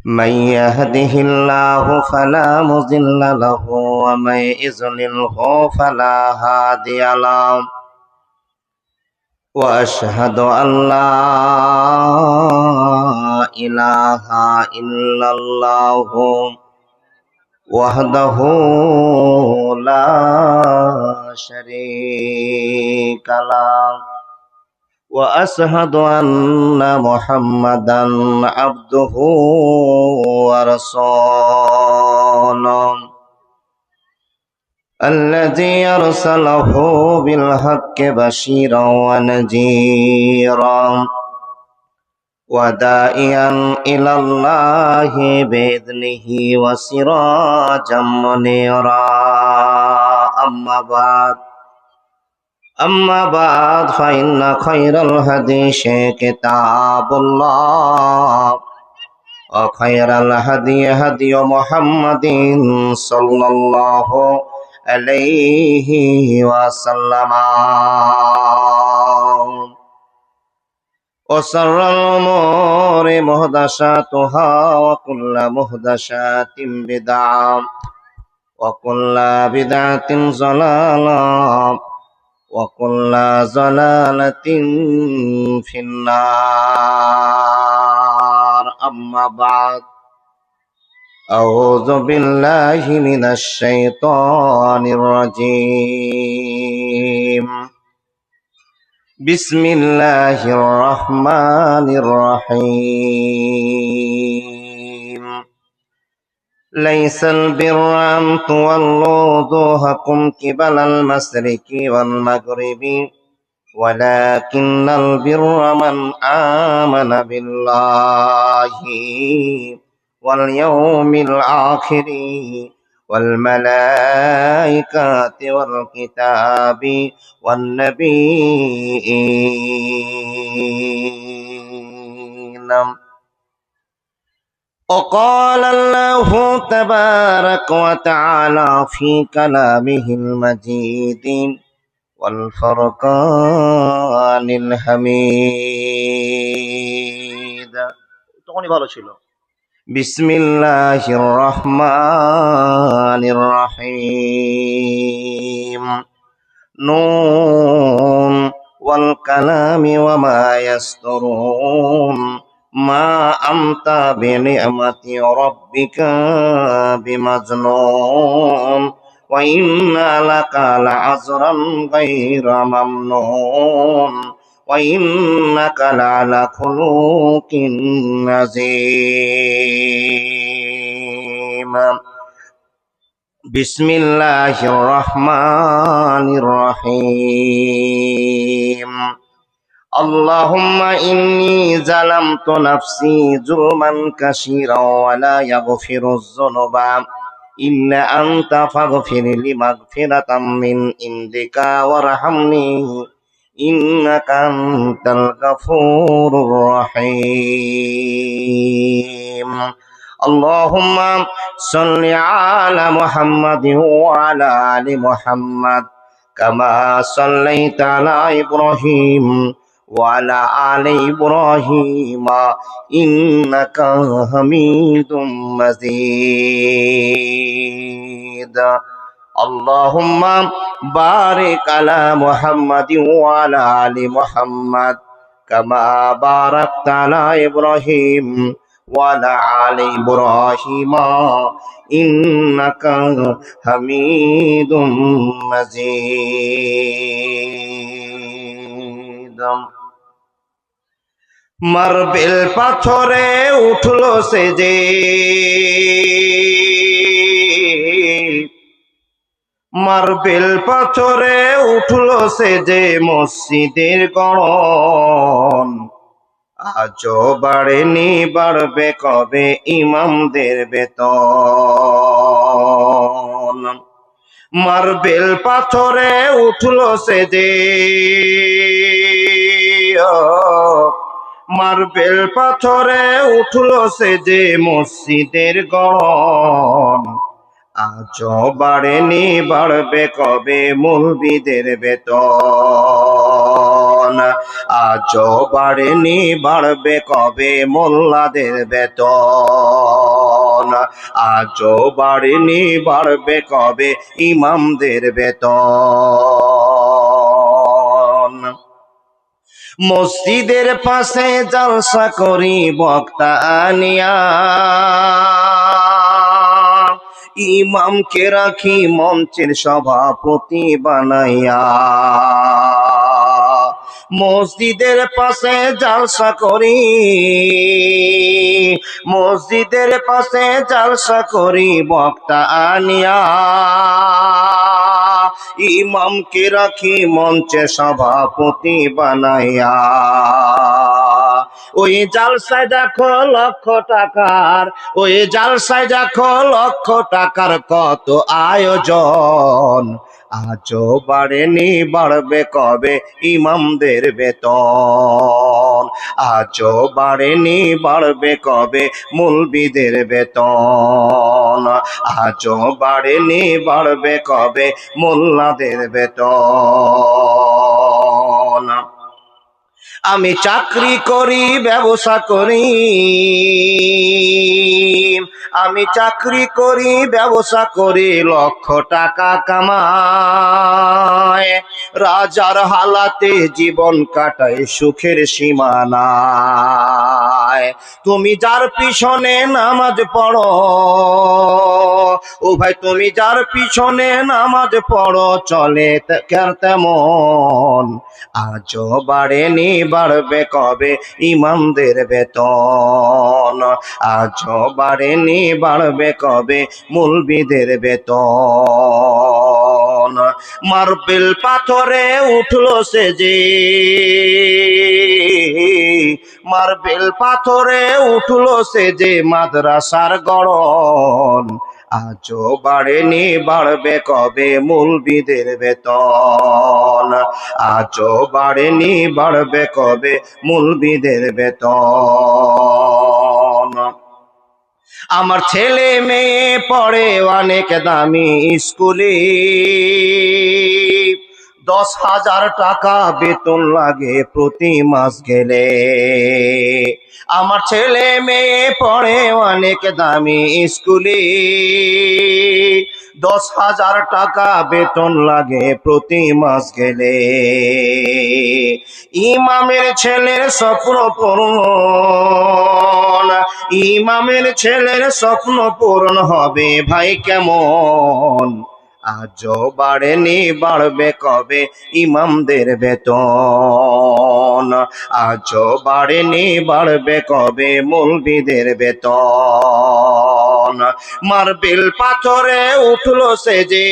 من يهده الله فلا مضل له ومن يضلله فلا هادي له وأشهد أن لا إله إلا الله وحده لا شريك له وأشهد أن محمدا عبده ورسوله الذي أرسله بالحق بشيرا ونذيرا وداعيا إلى الله بإذنه وسراجا منيرا أما بعد فإن خير الحديث كتاب الله وخير الهدي هدي محمد صلى الله عليه وسلم وشر الأمور محدثاتها وكل محدثات بدعة وكل بدعة ضلالة وكل ضلالة في النار أما بعد أعوذ بالله من الشيطان الرجيم بسم الله الرحمن الرحيم ليس البر أن تولوا وجوهكم قبل المشرق والمغرب ولكن البر من آمن بالله واليوم الآخر والملائكة والكتاب والنبيين وقال الله تبارك وتعالى في كلامه المجيد والفرقان الحميد তখনই ভালো ছিল بسم الله الرحمن الرحيم نون والكلام وما يسطرون ما أنت بنعمة ربك بمجنون وإن لك لعذرا غير ممنون وإنك لعلى خلق عظيم بسم الله الرحمن الرحيم اللهم إني ظلمت نفسي ظلما كثيرا ولا يغفر الذنوب إلا أنت فاغفر لي مغفرة من عندك وارحمني إنك أنت الغفور الرحيم اللهم صل على محمد وعلى آل محمد كما صليت على إبراهيم وعلى آل إبراهيم إنك حميد مجيد اللهم بارك على محمد وعلى آل محمد كما باركت على إبراهيم وعلى آل إبراهيم إنك حميد مجيد মার্বেল পাথরে উঠলো সে যে মার্বেল পাথরে উঠলো সে যে মসজিদের গড়ন আজও বাড়েনি বাড়বে কবে ইমামদের বেতন মার্বেল পাথরে উঠলো সে যে মার্বেল পাথরে উঠলো সে যে মসজিদের গড়ন আজও বাড়েনি বাড়বে কবে মুলবিদের বেতন আজও বাড়েনি বাড়বে কবে মোল্লাদের বেতন আজও বাড়েনি, বাড়বে কবে ইমামদের বেতন। মসজিদের পাশে জলসা করি বক্তা আনিয়া, ইমামকে রাখি মঞ্চের সভাপতি বানাইয়া। মসজিদের পাশে জলসা করি, মসজিদের পাশে জলসা করি বক্তা আনিয়া, ইমামকে রাখি মঞ্চে সভাপতি বানাইয়া। ওই জালসায় দেখো লক্ষ টাকার, ওই জালসায় দেখো লক্ষ টাকার কত আয়োজন। আজও বাড়েনি, বাড়বে কবে ইমামদের বেতন। আজও বাড়েনি, বাড়বে কবে মুলবিদের বেতন। আজও বাড়েনি, বাড়বে কবে মোল্লাদের বেতন। আমি চাকরি করি, ব্যবসা করি, আমি চাকরি করি, ব্যবসা করি, লক্ষ টাকা কামাই। রাজার হালাতে জীবন কাটাই, সুখের সীমানায়। তুমি যার পিছনে নামাজ পড়ো, ও ভাই তুমি যার পিছনে নামাজ পড়ো, চলে তেমন। আজও বাড়েনি, বাড়বে কবে ইমামদের বেতন। আজও বাড়েনি, বাড়বে কবে মুলবিদের বেতন। মার্বেল পাথরে উঠলো সে যে, মার্বেল পাথরে উঠলো সে যে মাদ্রাসার গড়ন। আজও বাড়েনি, বাড়বে কবে মুলবিদের বেতন। আজও বাড়েনি, বাড়বে কবে মুলবিদের বেতন। আমার ছেলে মেয়ে পড়ে অনেক দামি স্কুলে, 10,000 টাকা বেতন লাগে প্রতি মাস গেলে। আমার ছেলে মেয়ে পড়ে অনেক দামি স্কুলে, 10,000 টাকা বেতন লাগে প্রতি মাস গেলে। ইমামের ছেলের স্বপ্ন পূরণ, ইমামের ছেলের স্বপ্ন পূরণ হবে ভাই কেমন। আজও বাড়েনি, বাড়বে কবে ইমামদের বেতন। আজও বাড়েনি, বাড়বে কবে মৌলবীদের বেতন। মার্বেল পাথরে উঠলো সে যে,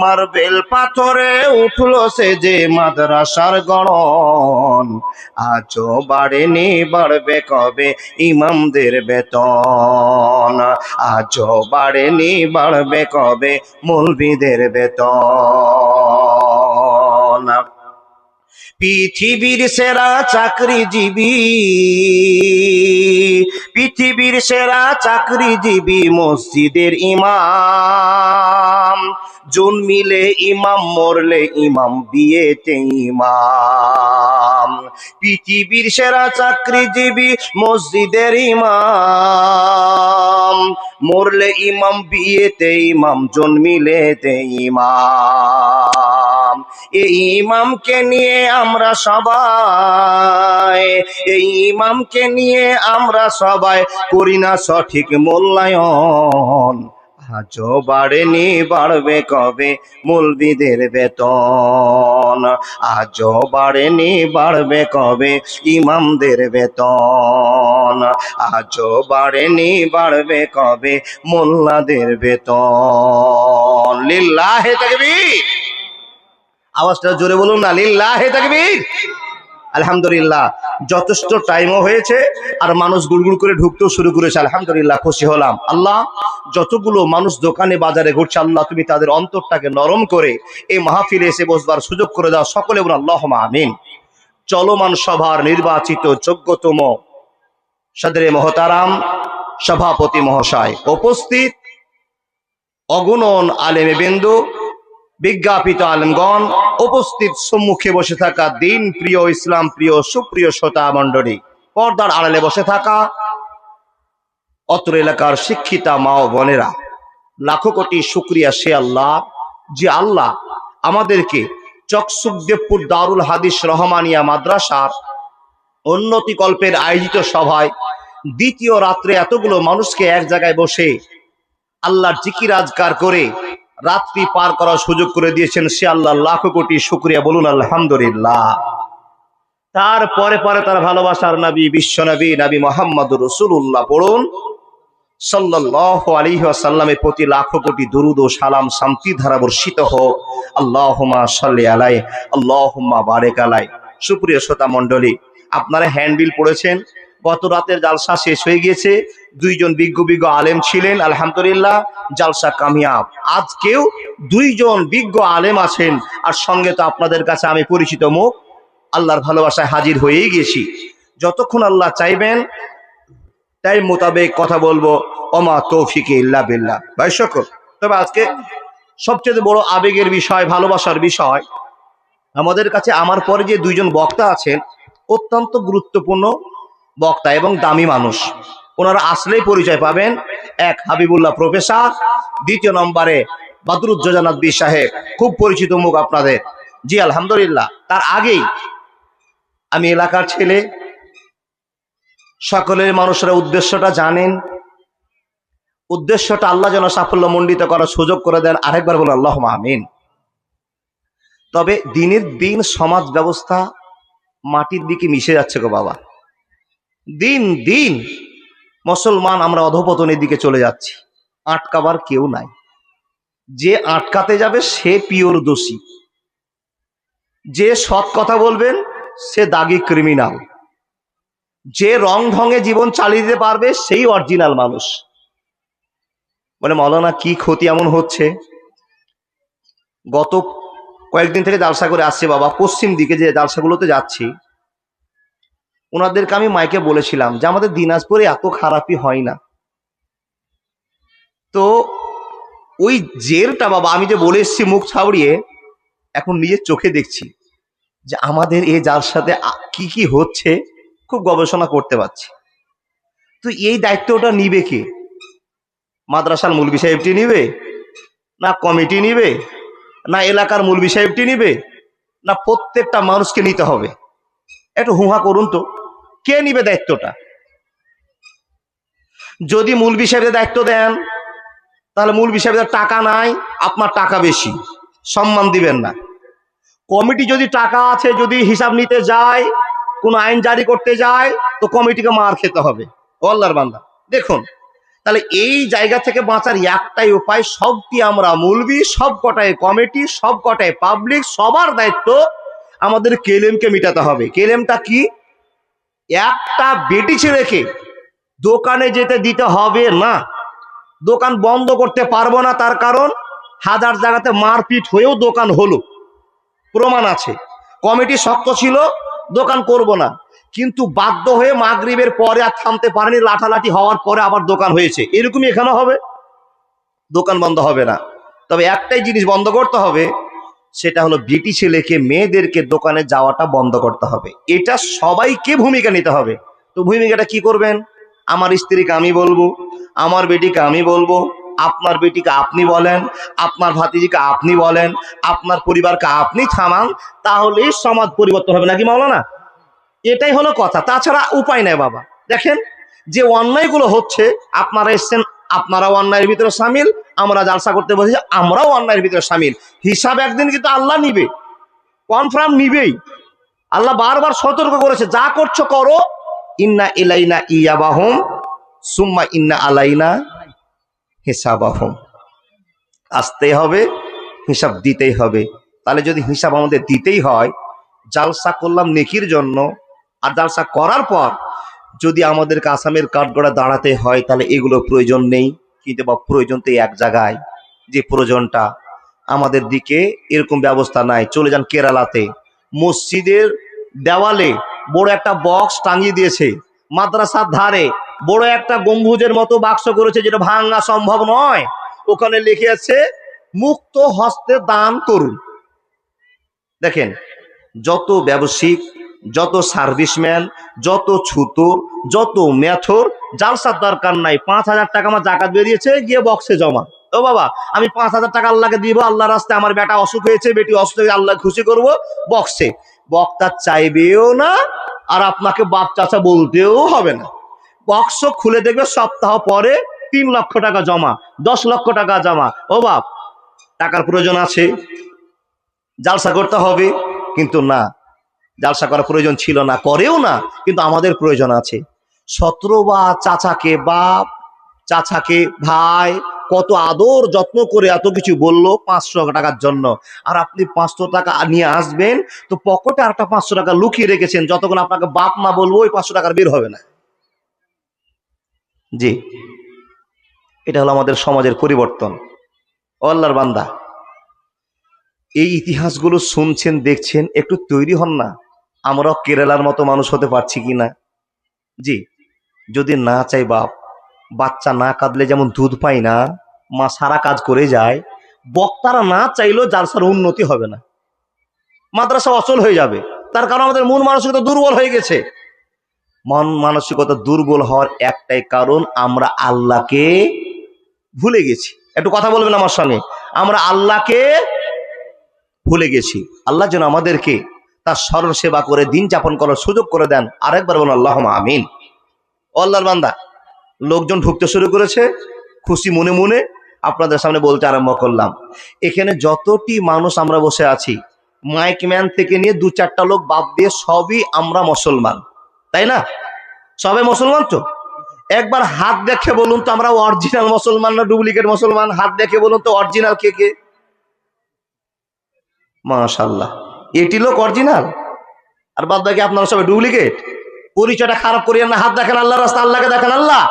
মার্বেল পাথরে উঠলো সে যে মাদ্রাসার গড়ন। আজও বাড়েনি, বাড়বে কবে ইমামদের বেতন। আজও বাড়েনি, বাড়বে কবে মৌলবীদের বেতন। পৃথিবীর সেরা চাকরিজীবী, পৃথিবীর সেরা চাকরিজীবী মসজিদের ইমাম। জন্মিলে ইমাম, মরলে ইমাম, বিয়েতে ইমাম। পৃথিবীর সেরা চাকরিজীবী মসজিদের ইমাম। মরলে ইমাম, বিয়েতে ইমাম, জন্মিলেতে ইমাম। এই ইমামকে নিয়ে আমরা সবাই, এই ইমামকে নিয়ে আমরা সবাই করি না সঠিক মূল্যায়ন। আজও বাড়েনি, বাড়বে কবে মৌলবীদের বেতন। আজও বাড়েনি, বাড়বে কবে ইমামদের বেতন। আজও বাড়েনি, বাড়বে কবে মোল্লাদের বেতন। লিল্লাহে তাকবীর। আওয়াজটা জোরে বলুন না, লিল্লাহে তাকবীর। আলহামদুলিল্লাহ, যথেষ্ট টাইমও হয়েছে আর মানুষ গুড়গুড় করে ঢুকতেও শুরু করেছে। আলহামদুলিল্লাহ, খুশি হলাম। আল্লাহ, যতগুলো মানুষ দোকানে বাজারে ঘুরছে, আল্লাহ তুমি তাদের অন্তরটাকে নরম করে এই মাহফিলে এসে বসবার সুযোগ করে দাও। সকলে বলুন আল্লাহুম্মা আমিন। চলমান সভার নির্বাচিত যোগ্যতম সদরে মহতারাম সভাপতি মহাশয়, উপস্থিত অগণন আলেমে বিন্দু, বিজ্ঞাপিত আলেমগণ, উপস্থিত সম্মুখে বসে থাকা দিন প্রিয়, ইসলাম প্রিয়, সুপ্রিয় শ্রোতা মণ্ডলী, পর্দার আড়ালে বসে থাকা অত্র এলাকার শিক্ষিতা মা ও বোনেরা, লাখো কোটি শুকরিয়া সে আল্লাহ, যে আল্লাহ আমাদেরকে চকসুকদেবপুর দারুল হাদিস রহমানিয়া মাদ্রাসার উন্নতি কল্পের আয়োজিত সভায় দ্বিতীয় রাত্রে এতগুলো মানুষকে এক জায়গায় বসে আল্লাহর জিকির আজকার করে রাত্রি পার করার সুযোগ করে দিয়েছেন। সে আল্লাহ লাখো কোটি শুকরিয়া, বলুন আলহামদুলিল্লাহ। তারপরে পরে তার ভালোবাসার নবী, বিশ্ব নবী, নবী মুহাম্মদুর রাসূলুল্লাহ পড়ুন সাল্লাল্লাহু আলাইহি ওয়াসাল্লামের প্রতি লাখো কোটি দুরূদ ও সালাম শান্তি ধারা বর্ষিত হোক। আল্লাহুম্মা সাল্লি আলাইহি, আল্লাহুম্মা বারিক আলাইহি। সুপ্রিয় শ্রোতা মণ্ডলী, আপনারা হ্যান্ডবিল পড়েছেন। গত রাতের জালসা শেষ হয়ে গিয়েছে। দুইজন বিজ্ঞ আলেম ছিলেন, আলহামদুলিল্লাহ, জালসা কামিয়াব। আজকেও দুইজন বিজ্ঞ আলেম আছেন, আর সঙ্গে তো আপনাদের কাছে আমি পরিচিত মুখ, আল্লাহর ভালোবাসায় হাজির হয়েই গেছি। যতক্ষণ আল্লাহ চাইবেন টাইম মোতাবেক কথা বলবো। ওমা তৌফিকে ইল্লা বিল্লাহ। ভাই সকল, তবে আজকে সবচেয়ে বড় আবেগের বিষয়, ভালোবাসার বিষয়, আমাদের কাছে আমার পরে যে দুইজন বক্তা আছেন অত্যন্ত গুরুত্বপূর্ণ বক্তা এবং দামি মানুষ। ওনারা আসলেই পরিচয় পাবেন। এক হাবিবুল্লাহ প্রফেসর, দ্বিতীয় নম্বরে বদরুজ্জামান নদভী সাহেব, খুব পরিচিত মুখ আপনাদের। জি আলহামদুলিল্লাহ। তার আগেই আমি এলাকার ছেলে, সকলের মানুষরা উদ্দেশ্যটা জানেন। উদ্দেশ্যটা আল্লাহ যেন সাফল্য মণ্ডিত করার সুযোগ করে দেন। আরেকবার বলুন আল্লাহুম্মা আমিন। তবে দিনের দিন সমাজ ব্যবস্থা মাটির দিকে মিশে যাচ্ছে গো বাবা। দিন দিন মুসলমান আমরা অধঃপতনের দিকে চলে যাচ্ছি। আটকাবার কেউ নাই। যে আটকাতে যাবে সে পিওর দোষী। যে সৎ কথা বলবেন সে দাগি ক্রিমিনাল। যে রং ঢঙে জীবন চালিয়ে দিতে পারবে সেই অরিজিনাল মানুষ। বলে মৌলানা কি ক্ষতি এমন হচ্ছে? গত কয়েকদিন থেকে জালসা করে আসছে বাবা, পশ্চিম দিকে যে জালসাগুলোতে যাচ্ছি, ওনাদেরকে আমি মাইকে বলেছিলাম যে আমাদের দিনাজপুরে এত খারাপই হয় না। তো ওই জেরটা বাবা আমি যে বলে এসছি মুখ ছাউড়িয়ে, এখন নিজের চোখে দেখছি যে আমাদের এই জালসাতে কি কি হচ্ছে, খুব গবেষণা করতে পারছি। তো এই দায়িত্বটা নিবে কে? মাদ্রাসার মুলবি সাহেবটি নিবে, না কমিটি নিবে, না এলাকার মুলবি সাহেবটি নিবে, না প্রত্যেকটা মানুষকে নিতে হবে? একটু হুহা করুন তো, কে নিবে দায়িত্বটা? যদি মুলবি সাহেবের দায়িত্ব দেন তাহলে মুলবি সাহেবের টাকা নাই, আপনার টাকা বেশি, সম্মান দিবেন না। কমিটি যদি টাকা আছে, যদি হিসাব নিতে যায়, কোন আইন জারি করতে যায়, তো কমিটিকে মার খেতে হবে। আল্লাহর বান্দা দেখুন, তাহলে এই জায়গা থেকে বাঁচার একটাই উপায়, সবটি আমরা মুলবি, সব কটায় কমিটি, সব কটায় পাবলিক, সবার দায়িত্ব আমাদের কেলেমকে মিটাতে হবে। কেলেমটা কি? একটা বেটি ছেলেকে দোকানে যেতে দিতে হবে না। দোকান বন্ধ করতে পারবো না, তার কারণ হাজার জায়গাতে মারপিট হয়েও দোকান হলো, প্রমাণ আছে। কমিটি শক্ত ছিল, দোকান করব না, কিন্তু বাধ্য হয়ে মাগরিবের পরে আর থামতে পারেনি, লাঠালাঠি হওয়ার পরে আবার দোকান হয়েছে। এরকমই এখানে হবে, দোকান বন্ধ হবে না। তবে একটাই জিনিস বন্ধ করতে হবে, সেটা হলো বেটি ছেলেকে, মেয়েদেরকে দোকানে যাওয়াটা বন্ধ করতে হবে। এটা সবাইকে ভূমিকা নিতে হবে। তো ভূমিকাটা কি করবেন? আমার স্ত্রীকে আমি বলবো, আমার বেটিকে আমি বলবো, আপনার বেটিকে আপনি বলেন, আপনার ভাতিজিকে আপনি বলেন, আপনার পরিবারকে আপনি থামান, তাহলেই সমাজ পরিবর্তন হবে, নাকি মাওলানা? এটাই হলো কথা, তাছাড়া উপায় নাই বাবা। দেখেন যে অন্যায়গুলো হচ্ছে, আপনারা এসছেন, আপনারাও অন্যায়ের ভিতরে সামিল, আমরা জালসা করতে বসেছি, আমরাও অন্যায়ের ভিতরে সামিল। হিসাব একদিন কিন্তু আল্লাহ নিবে, কনফার্ম নিবেই। আল্লাহ বারবার সতর্ক করেছে, যা করছো করো, ইন্না ইলাইনা ইয়াবাহুম সুম্মা ইন্না আলাইনা হিসাবাহুম। আসতেই হবে, হিসাব দিতেই হবে। তাহলে যদি হিসাব আমাদের দিতেই হয়, জালসা করলাম নেকির জন্য, আর জালসা করার পর যদি আমাদেরকে আসামের কাঠগড়া দাঁড়াতে হয়, তাহলে এগুলো প্রয়োজন নেই। কিন্তু বা প্রয়োজন তো এক জায়গায়, যে প্রয়োজনটা আমাদের দিকে এরকম ব্যবস্থা নাই। চলে যান কেরালাতে, মসজিদের দেওয়ালে বড় একটা বক্স টাঙিয়ে দিয়েছে, মাদ্রাসার ধারে বড় একটা গম্বুজের মতো বাক্স করেছে, যেটা ভাঙা সম্ভব নয়। ওখানে লিখে আছে মুক্ত হস্তে দান করুন। দেখেন, যত ব্যবসায়িক, যত সার্ভিসম্যান, যত ছুতর, যত মেথর, জালসার দরকার নাই, 5,000 টাকা আমার জাকাত বেরিয়েছে, গিয়ে বক্সে জমা। ও বাবা, আমি 5,000 টাকা আল্লাহকে দিব, আল্লাহ রাস্তায় আমার বেটা অসুখ হয়েছে, বেটি অসুখ হয়েছে, আল্লাহ খুশি করব, বক্সে। বক্তা চাইবেও না, আর আপনাকে বাপ চাচা বলতেও হবে না। বক্স খুলে দেখবে সপ্তাহ পরে 3 লক্ষ টাকা জমা, 10 লক্ষ টাকা জমা। ও বাপ, টাকার প্রয়োজন আছে, জালসা করতে হবে, কিন্তু না, জালসা করার প্রয়োজন ছিল না, করেও না, কিন্তু আমাদের প্রয়োজন আছে। 17 বা চাচাকে বাপ, চাচাকে ভাই কত আদর যত্ন করে এত কিছু বললো 500 টাকার জন্য, আর আপনি 500 টাকা নিয়ে আসবেন, তো পকেটে আরেকটা 500 টাকা লুকিয়ে রেখেছেন, যতক্ষণ আপনাকে বাপ মা বলবো ওই 500 টাকার বের হবে না। জি, এটা হলো আমাদের সমাজের পরিবর্তন। ও আল্লাহর বান্দা, এই ইতিহাসগুলো শুনছেন, দেখছেন, একটু তৈরি হন না, আমরাও কেরালার মতো মানুষ হতে পারছি কি না। জি, যদি না চাই বাপ, বাচ্চা না কাঁদলে যেমন দুধ পাই না, মা সারা কাজ করে যায়, বক্তারা না চাইলেও জালসার উন্নতি হবে না, মাদ্রাসা অচল হয়ে যাবে। তার কারণ আমাদের মন মানসিকতা দুর্বল হয়ে গেছে। মন মানসিকতা দুর্বল হওয়ার একটাই কারণ, আমরা আল্লাহকে ভুলে গেছি। একটু কথা বলবেন আমার সঙ্গে, আমরা আল্লাহকে ভুলে গেছি। আল্লাহ যেন আমাদেরকে তার স্মরণ সেবা করে দিন যাপন করার সুযোগ করে দেন। আরেকবার বলুন আল্লাহুম্মা আমিন। ও আল্লাহর বান্দা, লোকজন ঢুকতে শুরু করেছে, খুশি মনে মনে আপনাদের সামনে বলতে আরম্ভ করলাম। এখানে যতটি মানুষ আমরা বসে আছি, মাইক ম্যান থেকে নিয়ে 2-4টা লোক বাদ দিয়ে সবই আমরা মুসলমান, তাই না? সবাই মুসলমান তো? একবার হাত দেখে বলুন তো, আমরা অরিজিনাল মুসলমান না ডুপ্লিকেট মুসলমান? হাত দেখে বলুন তো অরিজিনাল কে কে? মাশাআল্লাহ, এটি লোক অরিজিনাল, আর বাদ বাকি আপনারা সবাই ডুপ্লিকেট। পরিচয়টা খারাপ করিয়েন না, হাত দেখেন আল্লাহর রাস্তা, আল্লাহকে দেখেন, আল্লাহ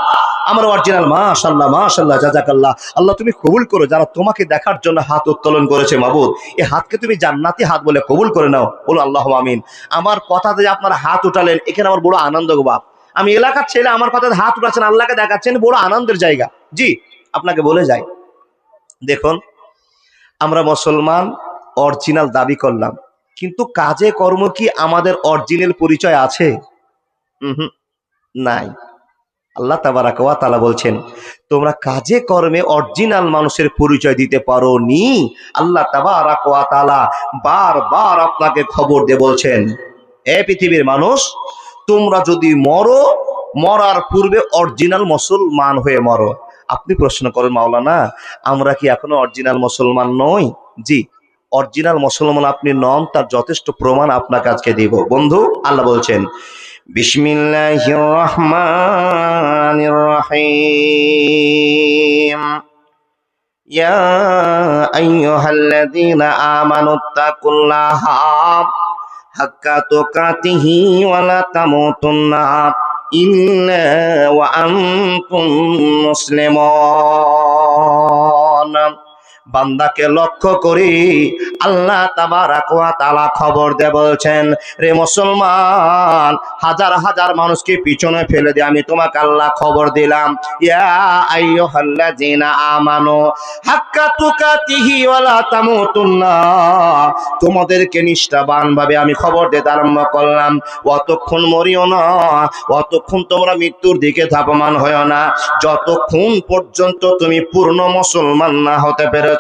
আমার অরিজিনাল। মাশাআল্লাহ, মাশাআল্লাহ, জাযাকাল্লাহ, আল্লাহ তুমি কবুল করো যারা তোমাকে দেখার জন্য হাত উত্তোলন করেছে। মাবুদ, এই হাতকে তুমি জান্নাতি হাত বলে কবুল করে নাও, বলো আল্লাহুম্মা আমিন। আমার কথাতে যে আপনারা হাত উঠালেন, এখানে আমার বড় আনন্দ গো বাপ। আমি এলাকার ছেলে, আমার কথাতে হাত উঠাচ্ছেন, আল্লাহকে দেখাচ্ছেন, বড় আনন্দের জায়গা। জি, আপনাকে বলে যাই, দেখুন, আমরা মুসলমান অরিজিনাল দাবি করলাম, কিন্তু কাজে কর্ম কি আমাদের অরিজিনাল পরিচয় আছে? নাই। আল্লাহ তাবারাক ওয়া তাআলা বলছেন, তোমরা কাজে কর্মে অরিজিনাল মানুষের পরিচয় দিতে পারোনি। আল্লাহ তাবারাক ওয়া তাআলা বারবার আপনাকে খবর দিয়ে বলছেন, এ পৃথিবীর মানুষ, তোমরা যদি মরো, মরার পূর্বে অরিজিনাল মুসলমান হয়ে মরো। আপনি প্রশ্ন করেন, মাওলানা আমরা কি এখনো অরিজিনাল মুসলমান নই? জি, অরিজিনাল মুসলমান আপনি নন, তার যথেষ্ট প্রমাণ আপনাকে আজকে দিব। বন্ধু, আল্লাহ বলছেন, বিসমিল্লাহির রহমানির রহিম, ইয়া আইয়ুহাল্লাযীনা আমানুত্তাকুল্লাহা হাক্কা তুকাতিহি ওয়া লা তামুতুন্না ইল্লা ওয়া আনতুম মুসলিমুন। বান্দাকে লক্ষ্য করি আল্লাহ তাবারাক ওয়া তাআলা খবর দিয়ে বলছেন, রে মুসলমান, হাজার হাজার মানুষকে পিছনে ফেলে দিয়ে আমি তোমাকে আল্লাহ খবর দিলাম, ইয়া আইয়ুহাল্লাযীনা আমানু হাক্কা তুকাতিহি ওয়া লা তামুতুন্না, তোমাদেরকে নিষ্ঠাবান ভাবে আমি খবর দিতে আরম্ভ করলাম, অতক্ষণ মরিও না, অতক্ষণ তোমরা মৃত্যুর দিকে ধাবমান হয়ো না, যতক্ষণ পর্যন্ত তুমি পূর্ণ মুসলমান না হতে পেরেছ,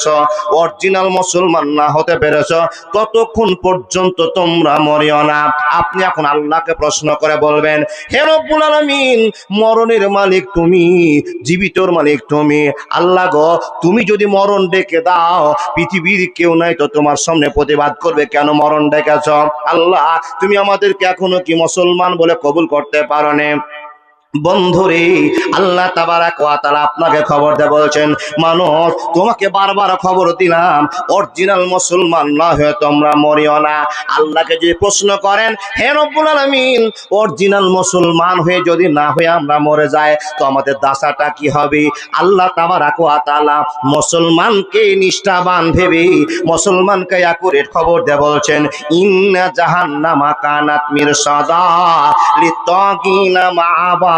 অরিজিনাল মুসলমান না হতে পেরেছ, ততক্ষণ পর্যন্ত তোমরা মরিও না। আপনি এখন আল্লাহকে প্রশ্ন করে বলবেন, হে রব্বুল আলামিন, মরণের মালিক তুমি, জীবিতর মালিক তুমি, আল্লাহ গো, তুমি যদি মরণ ডেকে দাও, পৃথিবীর কেউ নাই তো তোমার সামনে প্রতিবাদ করবে, কেন মরণ ডেকেছ? আল্লাহ, তুমি আমাদেরকে এখনো কি মুসলমান বলে কবুল করতে পারো না? বন্ধুরে, আল্লাহ তাবারাক ওয়া তাআলা আপনাকে খবর দিয়ে বলছেন, মানুষ, তোমাকে বারবার খবর দিলাম, অরিজিনাল মুসলমান না হয়ে তোমরা মরিও না। আল্লাহকে যদি প্রশ্ন করেন, হে রব্বুল আলামিন, অরিজিনাল মুসলমান হয়ে যদি না হয়ে আমরা মরে যাই, তো আমাদের দাসাটা কি হবে? আল্লাহ তাবারাক ওয়া তাআলা মুসলমানকে নিষ্ঠাবান ভেবে মুসলমানকে অ্যাকুরেট খবর দিয়ে বলছেন, ইন্না জাহান্নামা কানাত মিরসাদা লিত্তাগিনা মাআবা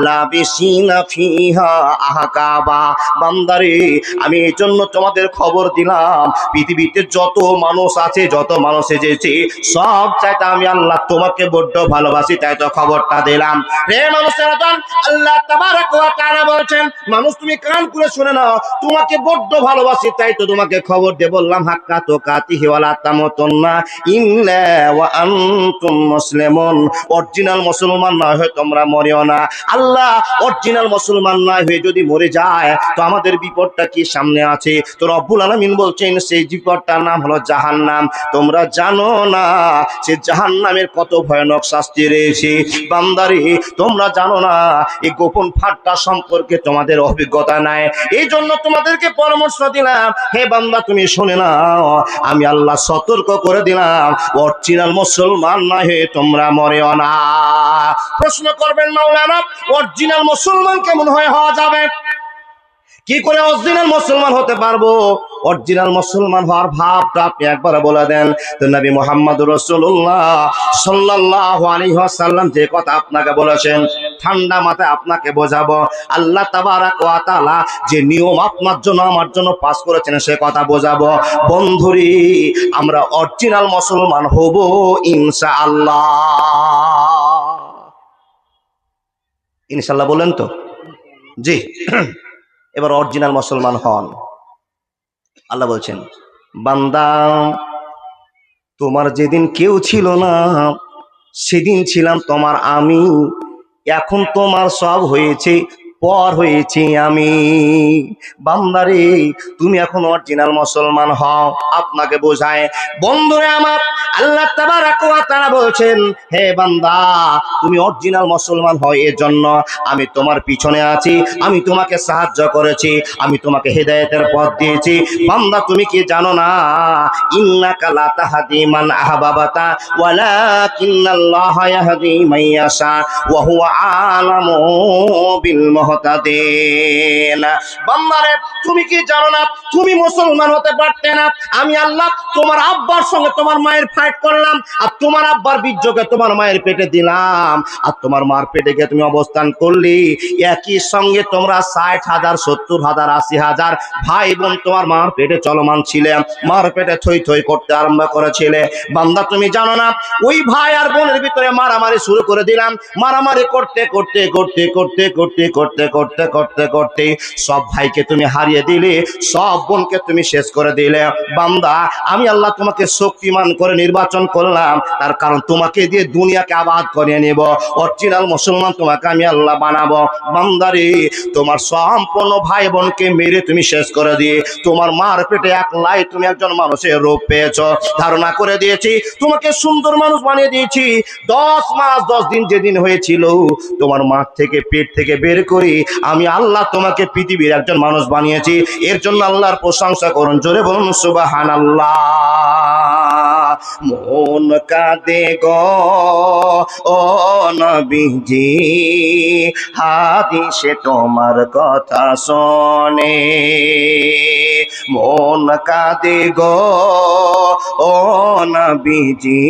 লাবিসিনা ফিহা আহকাবা। বান্দারে, আমি এই জন্য তোমাদের খবর দিলাম, পৃথিবীতে যত মানুষ আছে, যত মানুষ এসেছে, সব চাইতে আমি আল্লাহ তোমাকে বড্ড ভালোবাসি, তাই তো খবরটা দিলাম। রে মানুষেরা, আল্লাহ তাবারক ওয়া তাআলা বলছেন, মানুষ তুমি কান খুলে শুনে নাও, তোমাকে বড্ড ভালোবাসি, তাই তো তোমাকে খবর দিয়ে বললাম, হাক্কা তুকাতিহি ওয়ালা তামুতুন্না ইল্লা ওয়া আনতুম মুসলিমুন। অরিজিনাল মুসলমান না হয়ে তোমরা মরিও না। আল্লাহ অরিজিনাল মুসলমান না হয়ে যদি মরে যায়, তো আমাদের বিপদটা কি সামনে আছে? তো রব্বুল আলামিন বলছেন, সেই বিপদটার নাম হলো জাহান্নাম। তোমরা জানো না সে জাহান্নামের কত ভয়ানক শাস্তি রয়েছে? বান্দারে, তোমরা জানো না, এই গোপন ফাঁদটা সম্পর্কে তোমাদের অভিজ্ঞতা নাই। এই জন্য তোমাদেরকে পরামর্শ দিলাম, হে বান্দা তুমি শুনে নাও, আমি আল্লাহ সতর্ক করে দিলাম, অরিজিনাল মুসলমান না হয়ে তোমরা মরেও না। প্রশ্ন করবেন, মাওলানা অরিজিনাল মুসলমান কেমন হওয়া যাবে? কি করে অরিজিনাল মুসলমান হতে পারবো? অরিজিনাল মুসলমান হওয়ার ভাবটা আপনি একবার বলে দেন। তো নবী মুহাম্মদুর রাসূলুল্লাহ সাল্লাল্লাহু আলাইহি ওয়াসাল্লাম যে কথা আপনাকে বলেছেন, ঠান্ডা মাথায় আপনাকে বোঝাবো। আল্লাহ তাবারক ওয়া তাআলা যে নিয়ম আপনার জন্য আমার জন্য পাস করেছেন, সে কথা বোঝাবো। বন্ধুরি, আমরা অরিজিনাল মুসলমান হব ইনশাআল্লাহ। ইনশাআল্লাহ বলেন তো? জি। এবার অরিজিনাল মুসলমান হন। আল্লাহ বলছেন, বান্দা, তোমার যেদিন কেউ ছিল না, সেদিন ছিলাম তোমার আমি। এখন তোমার সব হয়েছে, পর হয়েছে আমি। বান্দারে, তুমি এখন অরিজিনাল মুসলমান হও। আপনাকে বোঝায়, বন্ধুরে আমার, আল্লাহ তাবারক ওয়া তাআলা বলছেন, হে বান্দা, তুমি অরিজিনাল মুসলমান হও, এর জন্য আমি তোমার পিছনে আছি, আমি তোমাকে সাহায্য করেছি, আমি তোমাকে হেদায়েতের পথ দিয়েছি। বান্দা, তুমি কি জানো না, ইন্নাকা লা তাহদি মান আহবাবাতা ওয়ালাকিন্নাল্লাহা ইয়াহদি মান ইয়াশা ওয়া হুয়া আলামু বিল মুহতাদিন। বান্দারে, তুমি কি জানো না, তুমি মুসলমান হতে পারতে না, আমি আল্লাহ তোমার আব্বার সঙ্গে তোমার মায়ের ফাইট করলাম, আর তোমার আব্বার বীর্যকে তোমার মায়ের পেটে দিলাম, আর তোমার মার পেটে গিয়ে তুমি অবস্থান করলি। একই সঙ্গে তোমরা 60,000, 70,000, 80,000 ভাই বোন তোমার মার পেটে চলমান ছিলে, মার পেটে থই থই করতে আরম্ভ করেছিলে। বান্দা, তুমি জানো না, ওই ভাই আর বোনের ভিতরে মারামারি শুরু করে দিলাম। মারামারি করতে করতে করতে করতে করতে করতে করতে করতে করতে সব ভাইকে তুমি হারিয়ে দিলে, সব বোনকে তুমি শেষ করে দিলে। বান্দা, আমি আল্লাহ তোমাকে শক্তিমান করে নির্বাচন করলাম, তার কারণ তোমাকে দিয়ে দুনিয়াকে আবাদ করিয়ে নেব, অরিজিনাল মুসলমান তোমাকে আমি আল্লাহ বানাবো। বান্দারে, তোমার সম্পূর্ণ ভাই বোনকে মেরে তুমি শেষ করে দিয়ে, তোমার মার পেটে একলাই তুমি একজন মানুষের রূপ পেয়েছ, ধারণা করে দিয়েছি, তোমাকে সুন্দর মানুষ বানিয়ে দিয়েছি। 10 মাস 10 দিন যেদিন হয়েছিল, তোমার মা থেকে পেট থেকে বের করে আমি আল্লাহ তোমাকে পৃথিবীর একজন মানুষ বানিয়েছি। এর জন্য আল্লাহর প্রশংসা করুন, জোরে বলুন সুবহানাল্লাহ। মন কাঁদে গো ও নবীজি, হাদিসে তোমার কথা শোনে। মন কাঁদে গো ও নবীজি,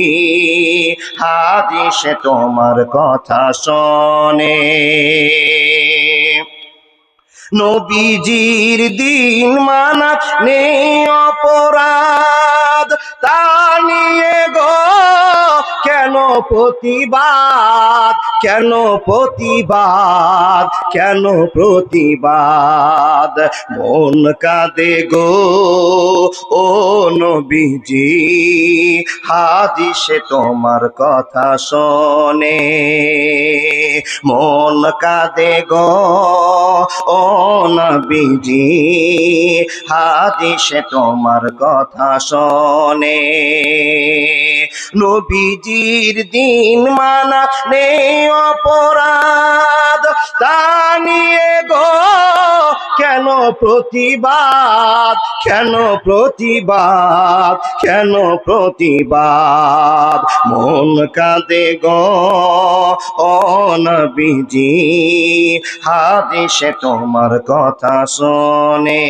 হাদিসে তোমার কথা শোনে। নবীজির দিন মানা নেই অপরাধ, তা নিয়ে গো কেন প্রতিবাদ, কেন প্রতিবাদ, কেন প্রতিবাদ? মন কাঁদে গো ও নবীজি, হাদিসে তোমার কথা শোনে। মন কাঁদে গো ও নবীজি, হাদিসে তোমার কথা শোনে। নবীজির দিন মানা নেই অপরাধ, তা নিয়ে গো কেন প্রতিবাদ, কেন প্রতিবাদ, কেন প্রতিবাদ, মন কাঁদে গো ও নবীজি, হাদিসে তোমার কথা শোনে।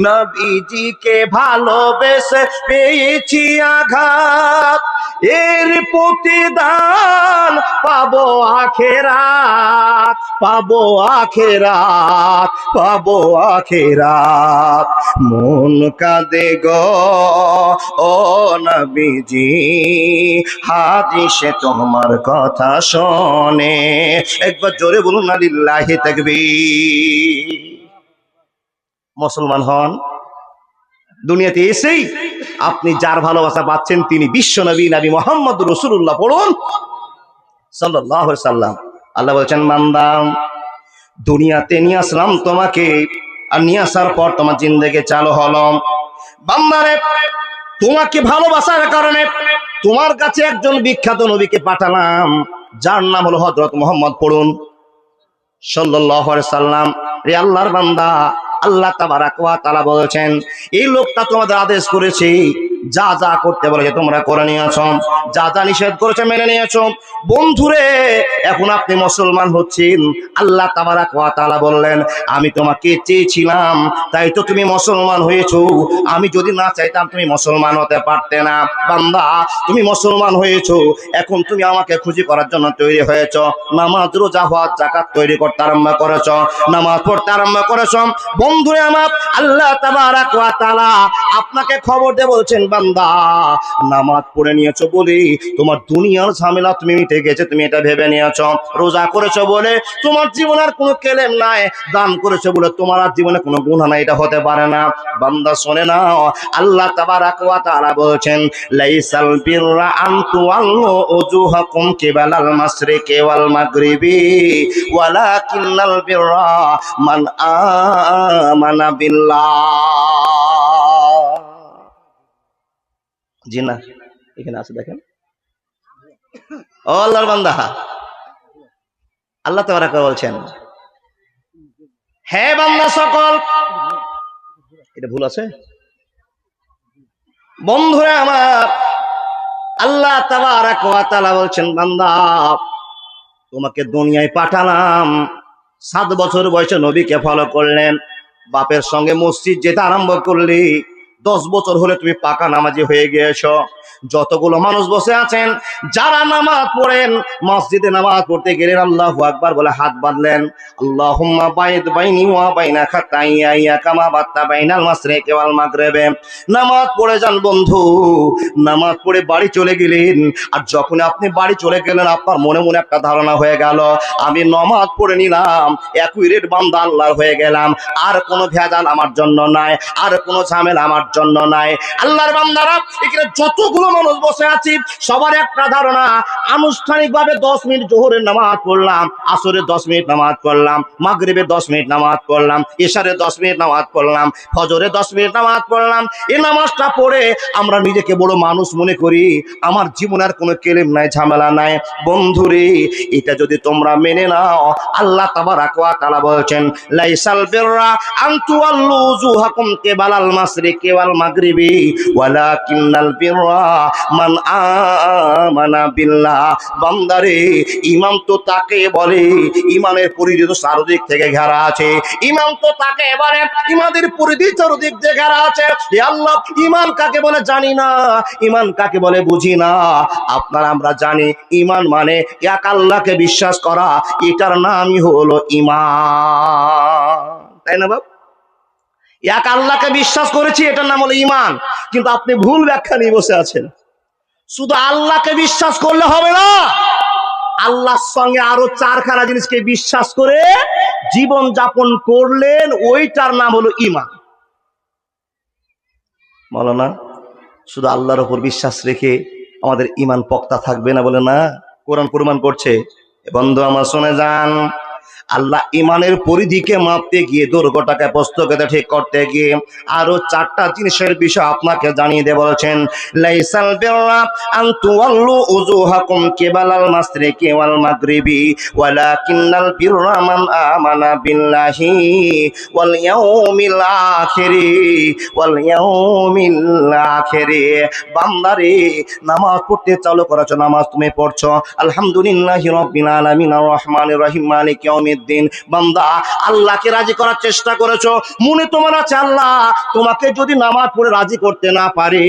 নবীজিকে ভালোবেসে পেয়েছি আঘাত, এর প্রতিদান পাবো আখেরাত, পাবো আখেরাত, পাবো আখেরাত। মন কাঁদে গো ও নবীজি, হাদিসে তোমার কথা শোনে। একবার জোরে বলুন না লিল্লাহি তাকবীর। মুসলমান হন, দুনিয়াতে এসেই আপনি যার ভালোবাসা পাচ্ছেন তিনি বিশ্ব নবী, নবী মুহাম্মদ রাসূলুল্লাহ। পড়ুন সাল্লাল্লাহু আলাইহি সাল্লাম। আল্লাহ বলছেন, বান্দা দুনিয়াতে নিয়ে আসলাম তোমাকে, আর নিয়ে আসার পর তোমার জিন্দেগি চালু হলো। বান্দারে তোমাকে ভালোবাসার কারণে তোমার কাছে একজন বিখ্যাত নবীকে পাঠালাম, যার নাম হলো হযরত মুহাম্মদ। পড়ুন সাল্লাল্লাহু আলাইহি সাল্লাম। রে আল্লাহর বান্দা, আল্লাহ তাবারাক ওয়া তাআলা বলেছেন এই লোকটা তোমাদের আদেশ করেছে, যা যা করতে বলেছে তোমরা করে নিয়েছো, যা যা নিষেধ করেছে মেনে নিয়েছো। বন্ধুরে এখন আপনি মুসলমান হচ্ছেন, আল্লাহ তাবারাক ওয়া তাআলা বললেন আমি তোমাকে চেয়েছিলাম তাই তো তুমি মুসলমান হয়েছো, আমি যদি না চাইতাম তুমি মুসলমান হতে পারতে না। বান্দা তুমি মুসলমান হয়েছো, এখন তুমি আমাকে খুশি করার জন্য তৈরি হয়েছো, নামাজ রোজা হজ যাকাত তৈরি করতে আরম্ভ করেছো, নামাজ পড়তে আরম্ভ করেছো। বন্ধুরে আমার আল্লাহ তাবারাক ওয়া তাআলা আপনাকে খবর দিয়ে বলছেন, বান্দা নামাজ পড়ে নিয়েছো বলে তোমার দুনিয়ার ঝামেলা তুমি মিটে গেছে, তুমি এটা ভেবে নিয়েছো। রোজা করেছো বলে তোমার জীবনের কোনো কেলেম নাই, দান করেছো বলে তোমার আর জীবনে কোনো গুনাহ নাই, এটা হতে পারে না। বান্দা শুনে নাও, আল্লাহ তাবারাক ওয়া তাআলা বলছেন লাইসাল বিররা আন তুওয়াল্লু উজুহাকুম কিবালাল মাশরিকি ওয়াল মাগরিবি ওয়ালাকিন্নাল বিররা মান আমানা বিল্লাহ। জি না, এখানে আছে দেখেন। ও আল্লাহর বান্দা, আল্লাহ তাবারাক বলছেন হে বান্দা সকল, এটা ভুল আছে বন্ধুরা আমার, আল্লাহ তাবারাক ওয়া তাআলা বলছেন বান্দা তোমাকে দুনিয়ায় পাঠালাম, 7 বছর বয়সে নবীকে ফলো করলেন, বাপের সঙ্গে মসজিদ যেতে আরম্ভ করলি, 10 বছর হলে তুমি পাকা নামাজি হয়ে গিয়েছো। যতগুলো মানুষ বসে আছেন যারা নামাজ পড়েন, মসজিদে নামাজ পড়তে গেলেন আল্লাহু আকবার বলে হাত বাঁধলেন, আল্লাহুম্মা বাইদ বাইনি ওয়া বাইনা খাতাইয়া কামা বাত্তা বাইনাল মাশরিকি ওয়াল মাগরিবি। নামাজ পড়ে যান বন্ধু, নামাজ পড়ে বাড়ি চলে গেলেন, আর যখন আপনি বাড়ি চলে গেলেন আপনার মনে মনে একটা ধারণা হয়ে গেল আমি নামাজ পড়ে নিলাম, একুরেট বান্দা আল্লাহর হয়ে গেলাম, আর কোনো ভেজাল আমার জন্য নাই, আর কোনো ঝামেলা আমার জন্য নাই। আল্লাহর বান্দারা এখানে যতগুলো মানুষ বসে আছি সবার একটা ধারণা, আনুষ্ঠানিকভাবে 10 মিনিট জোহরের নামাজ পড়লাম, আসরের 10 মিনিট নামাজ পড়লাম, মাগরিবের 10 মিনিট নামাজ পড়লাম, ইশারের 10 মিনিট নামাজ পড়লাম, ফজরের 10 মিনিট নামাজ পড়লাম। এই নামাজটা পড়ে আমরা নিজেকে বড় মানুষ মনে করি, আমার জীবনের কোনো কেলেম নাই, ঝামেলা নাই। বন্ধুরে এটা যদি তোমরা মেনে নাও, আল্লাহ তাবারাক ওয়া তাআলা বলছেন লাইসাল বিররা আন তুওয়াল্লু উজুহাকুম কিবালাল মাশরিকি ওয়াল মাগরিবি ওয়ালাকিন্নাল বিররা মান আমানা বিল্লাহ। বান্দারে ঈমান তো তাকে বলে, ঈমানের পরিধি তো চারদিক থেকে ঘেরা আছে, ঈমান তো তাকে বলে ঈমানের পরিধি চারদিক থেকে ঘেরা আছে। হে আল্লাহ, ঈমান কাকে বলে জানি না, ঈমান কাকে বলে বুঝি না। আপনারা আমরা জানি ঈমান মানে এক আল্লাহকে বিশ্বাস করা, এটার নামই হলো ঈমান, তাই না বাবা? এক আল্লাহকে বিশ্বাস করেছি, এটার নাম হলো ঈমান। কিন্তু আপনি ভুল ব্যাখ্যা নিয়ে বসে আছেন। শুধু আল্লাহকে বিশ্বাস করলে হবে না, আল্লাহর সঙ্গে আরো 4খানা জিনিসকে বিশ্বাস করে জীবন যাপন করলেন, ওইটার নাম হলো ঈমান। বলো না, শুধু আল্লাহর উপর বিশ্বাস রেখে আমাদের ঈমান পক্তা থাকবে না, বলে না, কোরআন প্রমাণ করছে। বন্ধু আমার শুনে যান, আল্লাহ ইমানের পরিধিকে মাপতে গিয়ে দুর্গটাকে পুস্তকেতে ঠিক করতে গিয়ে আরো 4টা জিনিসের বিষয় আপনাকে জানিয়ে দিয়ে বলেছেন, লাইসাল বিররা আন তুওয়াল্লু উজুহাকুম কিবালাল মাশরিকি ওয়াল মাগরিবি ওয়ালাকিন্নাল বিররা মান আমানা বিল্লাহি ওয়াল ইয়াউমিল আখিরি। বান্দারে, নামাজ পড়তে চালু করেছো, নামাজ তুমি পড়ছো, আলহামদুলিল্লাহি রাব্বিল আলামিন আর রহমানির রহিম মালিক ইয়াউমিদ্দিন। বান্দা, আল্লাহকে রাজি করার চেষ্টা করেছো, মনে তোমার আছে আল্লাহ তোমাকে যদি নামাজ পড়ে রাজি করতে না পারে,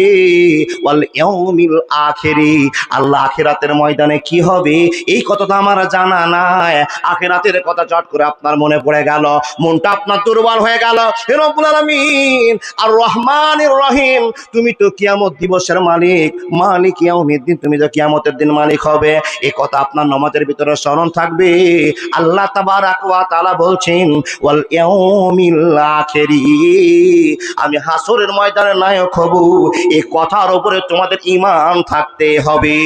ওয়াল ইয়াউমিল আখিরি, আল্লাহ আখিরাতের ময়দানে কি হবে এই কথা তো আমার জানা নাই। আখিরাতের কথা চট করে আপনার মনে পড়ে গেল, মনটা আপনার দুর্বল হয়ে গেল। হে রব্বুল আলামিন আর রহমানির রহিম, তুমি তো কিয়ামত দিবসের মালিক, মালিক ইয়াউমিদ্দিন, তুমি তো কিয়ামতের দিন মালিক হবে, এই কথা আপনার নামাজের ভিতরে স্মরণ থাকবে। আল্লাহ তাবারাক ওয়া তাআলা বলছেন, ওয়াল ইয়াউমিল আখিরি, আমি হাসরের ময়দানে নায়ক হব, এই কথার উপরে তোমাদের ঈমান থাকতে হবে।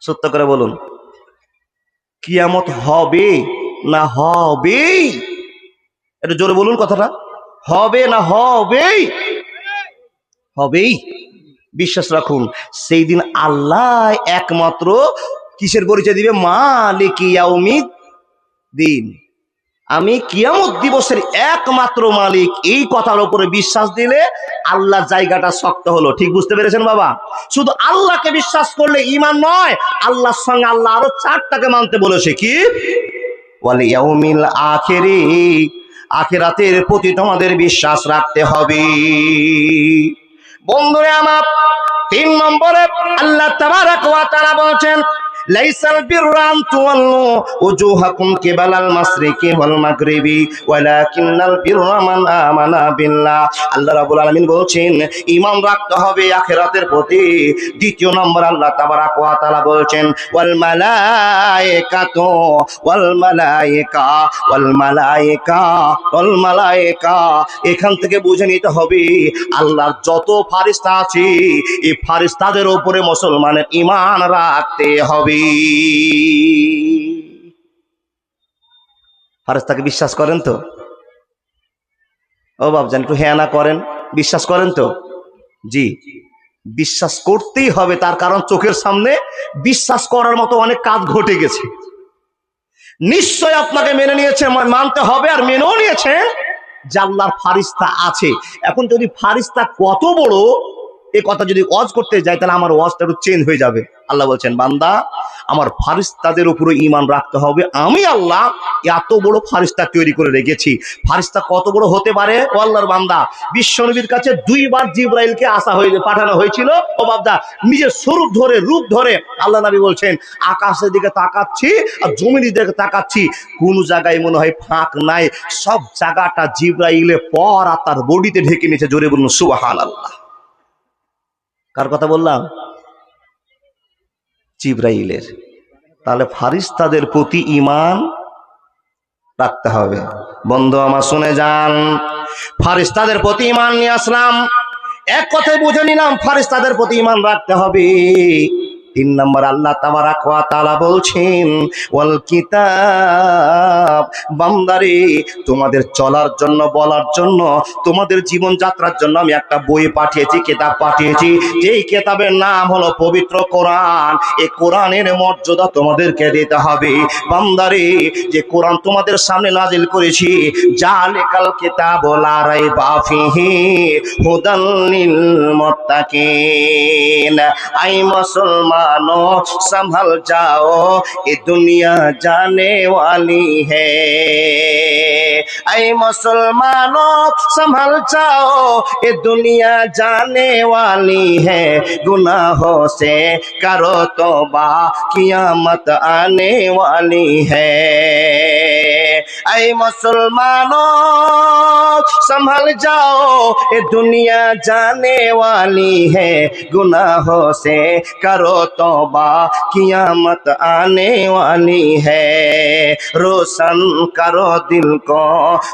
সত্য করে বলুন, কিয়ামত হবে না হবে? একটু জোরে বলুন কথাটা, হবে না হবেই? হবেই। বিশ্বাস রাখুন, সেই দিন আল্লাহ একমাত্র কিসের পরিচয় দিবে? মালিক ইয়াউমিদ্দিন, আমি কিয়ামত দিবসের একমাত্র মালিক। এই কথার উপরে বিশ্বাস দিলে আল্লাহ জায়গাটা শক্ত হলো। ঠিক বুঝতে পেরেছেন বাবা? শুধু আল্লাহকে বিশ্বাস করলে ঈমান নয়, আল্লাহর সঙ্গে আল্লাহ আরো 4টাকে মানতে বলেছে। কি? ওয়াল ইয়াউমিল আখিরি, আখিরাতের প্রতি তোমাদের বিশ্বাস রাখতে হবে। বন্ধুরা আমার, 3 নম্বরে আল্লাহ তাবারাক ওয়া তাআলা বলেন, লাইসাল বিররা আন তুওয়াল্লু উজুহাকুম কিবালাল মাশরিকি ওয়াল মাগরিবি ওয়ালাকিন্নাল বিররা মান আমানা বিল্লাহ। আল্লাহ রাব্বুল আলামিন বলেন ঈমান রাখতে হবে আখিরাতের প্রতি। 2 নম্বর আল্লাহ তাবারাক ওয়া তাআলা বলেন, ওয়াল মালায়েকাতু ওয়াল মালায়েকা ওয়াল মালায়েকা ওয়াল মালায়েকা। এখান থেকে বুঝে নিতে হবে আল্লাহর যত ফেরেশতা আছে, এই ফেরেশতাদের উপরে মুসলমানের ঈমান রাখতে হবে। ফেরেশতাকে বিশ্বাস করেন তো? ও বাপজান, একটু হ্যাঁ না করেন, বিশ্বাস করেন তো? জি, বিশ্বাস করতেই হবে। তার কারণ চোখের সামনে বিশ্বাস করার মতো অনেক কাজ ঘটে গেছে। নিশ্চয় আপনাকে মেনে নিয়েছে, মানতে হবে, আর মেনেও নিয়েছে যে আল্লাহর ফেরেশতা আছে। এখন যদি ফেরেশতা কত বড় এই কথা যদি ওয়াজ করতে যাই, তাহলে আমার ওয়াজটা একটু চেঞ্জ হয়ে যাবে। আল্লাহ বলছেন, বান্দা, আমার ফেরেশতাদের উপরে ঈমান রাখতে হবে। আমি আল্লাহ এত বড় ফেরেশতা তৈরি করে রেখেছি। ফেরেশতা কত বড় হতে পারে? ও আল্লাহর বান্দা, বিশ্বনবীর কাছে 2 বার জিবরাইলকে পাঠানো হয়েছিল। ও বান্দা, নিজের স্বরূপ ধরে, রূপ ধরে আল্লাহ নবী বলছেন, আকাশের দিকে তাকাচ্ছি আর জমিনের দিকে তাকাচ্ছি, কোন জায়গায় মনে হয় ফাঁক নাই, সব জায়গাটা জিবরাইলের পর আর তার বডিতে ঢেকে নিয়েছে। জোরে বলুন সুবহানাল্লাহ। কার কথা বললাম? জিবরাইলের। তাহলে ফেরেশতাদের প্রতি ঈমান রাখতে হবে। বন্ধু আমার শুনে যান, ফেরেশতাদের প্রতি ঈমান নিয়ে আসলাম, এক কথায় বুঝে নিলাম ফেরেশতাদের প্রতি ঈমান রাখতে হবে। 3 নম্বর আল্লাহ তাবারাক ওয়া তাআলা বলছেন, ওয়াল কিতাব, বান্দারে, তোমাদের চলার জন্য, বলার জন্য, তোমাদের জীবন যাত্রার জন্য আমি একটা বই পাঠিয়েছি, কিতাব পাঠিয়েছি, যেই কিতাবের নাম হলো পবিত্র কোরআন। এই কোরআনের মর্যাদা তোমাদেরকে দিতে হবে। বান্দারে, যে কোরআন তোমাদের সামনে নাজিল করেছি, জালিকাল কিতাবু লা রাইবা ফিহি হুদাল লিল মুত্তাকিন। আই মুসলমান संभल जाओ, ये दुनिया जाने वाली है। ऐ मुसलमानों संभल जाओ, ये दुनिया जाने वाली है। गुनाहों से करो तौबा, कियामत आने वाली है। ऐ मुसलमानों संभल जाओ, ये दुनिया जाने वाली है, गुनाहों से करो तौबा, कियामत आने वाली है। रोशन करो दिल को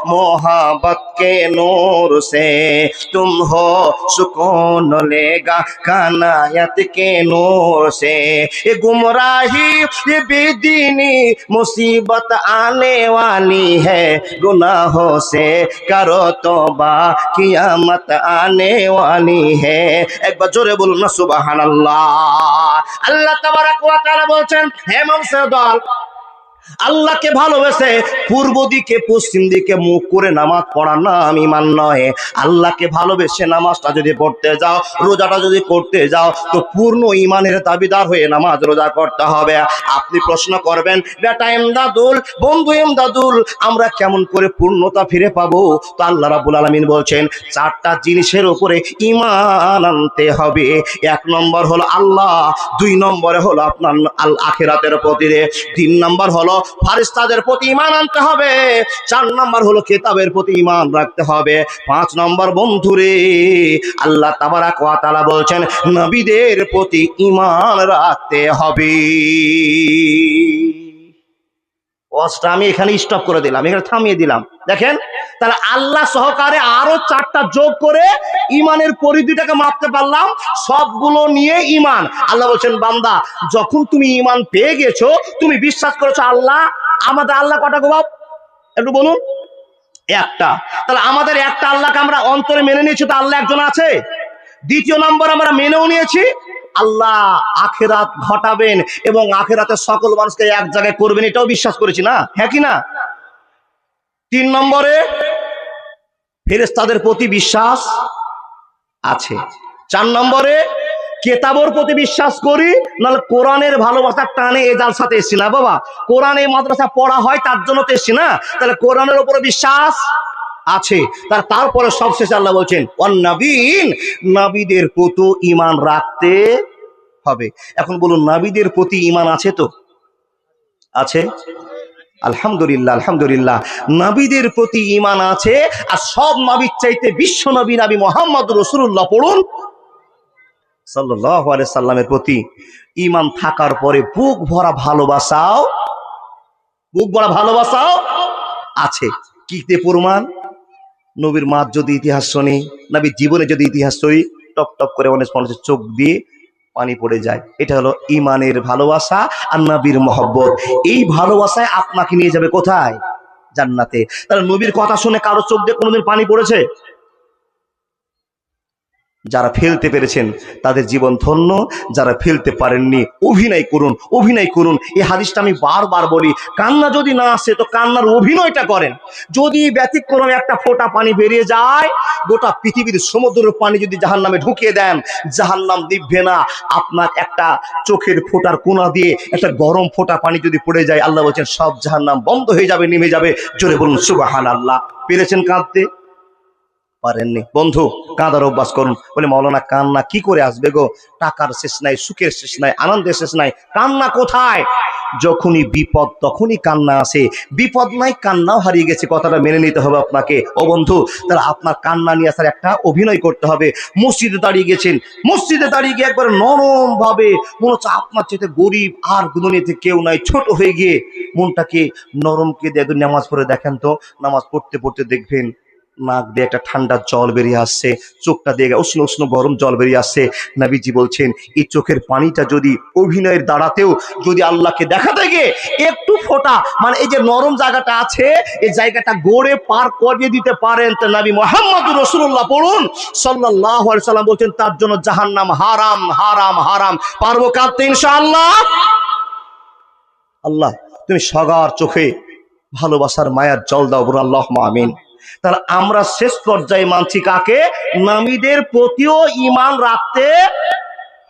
मोहब्बत के नूर से, तुम हो सुकून लेगा कानायत के नूर से। ये गुमराही ये बेदीनी मुसीबत आने वाली है, गुनाहों से करो तौबा, कियामत आने वाली है। एक बार जोरे बोलুন না সুবহানাল্লাহ। আল্লাহ তাবারক ওয়া তাআলা বলছেন, হে মানুষের দল, আল্লাহকে ভালোবেসে পূর্ব দিকে পশ্চিম দিকে মুখ করে নামাজ পড়া নাম ঈমান নয়। আল্লাহকে ভালোবেসে নামাজটা যদি পড়তে যাও, রোজাটা যদি করতে যাও, তো পূর্ণ ঈমানের দাবিদার হয়ে নামাজ রোজা করতে হবে। আপনি প্রশ্ন করবেন, বেটা ইমদাদুল, বন্ধু ইমদাদুল, আমরা কেমন করে পূর্ণতা ফিরে পাবো? তো আল্লাহ রাব্বুল আলামিন বলছেন, চারটা জিনিসের উপরে ঈমান আনতে হবে। এক নম্বর হলো আল্লাহ, দুই নম্বরে হলো আপনার আখিরাতের প্রতি, তিন নম্বর হলো ফারিস্তাদের প্রতি ঈমান আনতে হবে, চার নম্বর হলো কিতাবের প্রতি ঈমান রাখতে হবে, পাঁচ নম্বর বন্ধুরে আল্লাহ তাবারক ওয়া তাআলা বলছেন নবীদের প্রতি ঈমান রাখতে হবে। ওয়াজটা আমি এখানে স্টপ করে দিলাম, এখানে থামিয়ে দিলাম। দেখেন, তাহলে আল্লাহ সহকারে আরো চারটা যোগ করে ঈমানের পরিধিটাকে মাপতে পারলাম, সবগুলো নিয়ে ঈমান। আল্লাহ বলছেন, বান্দা যখন তুমি ঈমান পেয়ে গেছো, তুমি বিশ্বাস করেছো আল্লাহ, আমাদের আল্লাহ কটা গো বাপ একটু বলুন? একটা। তাহলে আমাদের একটা আল্লাহকে আমরা অন্তরে মেনে নিয়েছি, তো আল্লাহ একজন আছে। দ্বিতীয় নম্বর, আমরা মেনেও নিয়েছি আল্লাহ আখিরাত ঘটাবেন এবং আখিরাতের সকল মানুষকে এক জায়গায় করবেন, এটাও বিশ্বাস করেছি না, হ্যাঁ কি না? তিন নম্বরে ফেরেশতাদের প্রতি বিশ্বাস আছে। চার নম্বরে কেতাবের প্রতি বিশ্বাস করি, নাহলে কোরআনের ভালোবাসার টানে এ জালসাতে এসছি না বাবা। কোরআনে মাদ্রাসা পড়া হয় তার জন্য তো এসছি না, তাহলে কোরআনের উপরে বিশ্বাস আছে। তারপরে সবশেষে আল্লাহ বলছেন ওয়ান্নাবিয়িন, নবীদের প্রতি ঈমান রাখতে হবে। এখন বলুন, নবীদের প্রতি ঈমান আছে তো? আছে, আলহামদুলিল্লাহ আলহামদুলিল্লাহ, নবীদের প্রতি ঈমান আছে। আর সব নবীর চাইতে বিশ্ব নবী নবী মুহাম্মদুর রাসূলুল্লাহ পড়ুন সাল্লাল্লাহু আলাইহি সাল্লামের প্রতি ঈমান থাকার পরে বুক ভরা ভালোবাসাও আছে। কি তে প্রমাণ? নবীর মার যদি ইতিহাস শুনি, নবীর জীবনে যদি ইতিহাস শুনি, টপ টপ করে অনেক মানুষের চোখ দিয়ে পানি পড়ে যায়। এটা হলো ঈমানের ভালোবাসা আর নবীর মহব্বত। এই ভালোবাসায় আপনাকে নিয়ে যাবে কোথায়? জান্নাতে। তাহলে নবীর কথা শুনে কারো চোখ দিয়ে কোনোদিন পানি পড়েছে? যারা ফেলতে পেরেছেন তাদের জীবন ধন্য, যারা ফেলতে পারেননি অভিনয় করুন, অভিনয় করুন। এই হাদিসটা আমি বারবার বলি, কান্না যদি না আসে তো কান্নার অভিনয়টা করেন। যদি ব্যতিক্রমে একটা ফোঁটা পানি বেরিয়ে যায়, গোটা পৃথিবীর সমুদ্রের পানি যদি জাহান্নামে ঢুকিয়ে দেন, জাহান্নাম নিভবে না। আপনার একটা চোখের ফোঁটার কোনা দিয়ে একটা গরম ফোঁটা পানি যদি পড়ে যায়, আল্লাহ বলছেন সব জাহান্নাম বন্ধ হয়ে যাবে, নেমে যাবে। জোরে বলুন সুবহানাল্লাহ। পেরেছেন কাঁদতে? পারেননি? বন্ধু, কাঁদার অভ্যাস করুন। বলে মাওলানা কান্না কি করে আসবে গো? টাকার শেষ নাই, সুখের শেষ নাই, আনন্দের শেষ নাই, কান্না কোথায়? যখনই বিপদ তখনই কান্না আসে। বিপদ নাই, কান্নাও হারিয়ে গেছে, কথাটা মেনে নিতে হবে আপনাকে। ও বন্ধু, তাহলে আপনার কান্না নিয়ে আসার একটা অভিনয় করতে হবে। মসজিদে দাঁড়িয়ে গেছেন, মসজিদে দাঁড়িয়ে গিয়ে একবার নরম ভাবে মনে হচ্ছে আপনার চেয়ে গরিব আর দুনিয়াতে কেউ নাই, ছোট হয়ে গিয়ে মনটাকে নরমকে দিয়ে নামাজ পড়ে দেখেন তো। নামাজ পড়তে পড়তে দেখবেন নাক দিয়ে একটা ঠান্ডা জল বেরিয়ে আসছে, চোখটা দিয়ে উষ্ণ উষ্ণ গরম জল বেরিয়ে আসছে। নবীজি বলছেন এই চোখের পানিটা যদি অভিনয়ের দ্বারাতেও যদি আল্লাহকে দেখাতে গিয়ে একটু ফোঁটা, মানে এই যে নরম জায়গাটা আছে, এই জায়গাটা গড়ে পার করিয়ে দিতে পারেন, তো নবী মুহাম্মদুর রাসূলুল্লাহ পড়ুন সাল্লাল্লাহু আলাইহি সাল্লাম বলছেন তার জন্য জাহান্নাম হারাম হারাম হারাম। পারবো কাঁদতে ইনশাআল্লাহ? আল্লাহ তুমি সগার চোখে ভালোবাসার মায়ার জল দাও, বলুন আল্লাহুম্মা আমিন। তাহলে আমরা শেষ পর্যায়ে মানছি কাকে? নবীদের প্রতিও ঈমান রাখতে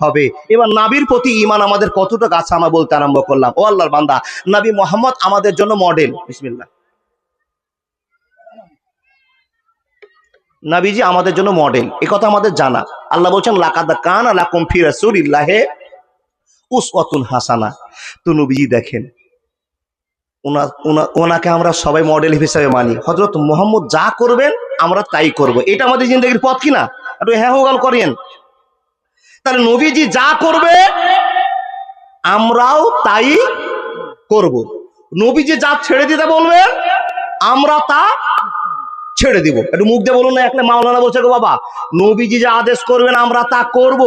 হবে। এবার নবীর প্রতি ঈমান আমাদের কতটুকু আছে আমরা বলতে আরম্ভ করলাম। ও আল্লাহর বান্দা, নবী মুহাম্মদ আমাদের জন্য মডেল। বিসমিল্লাহ। নবীজি আমাদের জন্য মডেল, এই কথা আমাদের জানা। আল্লাহ বলছেন লাকাদ কানা লাকুম ফি রাসূলিল্লাহি উসওয়াতুন হাসানা। তো নবীজি দেখেন ওনাকে আমরা সবাই মডেল হিসেবে মানি। হযরত মুহাম্মদ যা করবেন আমরা তাই করব, এটা আমাদের জিন্দগির পথ কিনা? একটু হ্যাঁ হোগাল করেন। তাহলে নবীজি যা করবে আমরাও তাই করব। নবীজি যা ছেড়ে দিতে বলবে আমরা তা ছেড়ে দিব। একটু মুখ দিয়ে বলুন না। একটা মাওলানা বলছে গো বাবা, নবীজি যা আদেশ করবেন আমরা তা করব,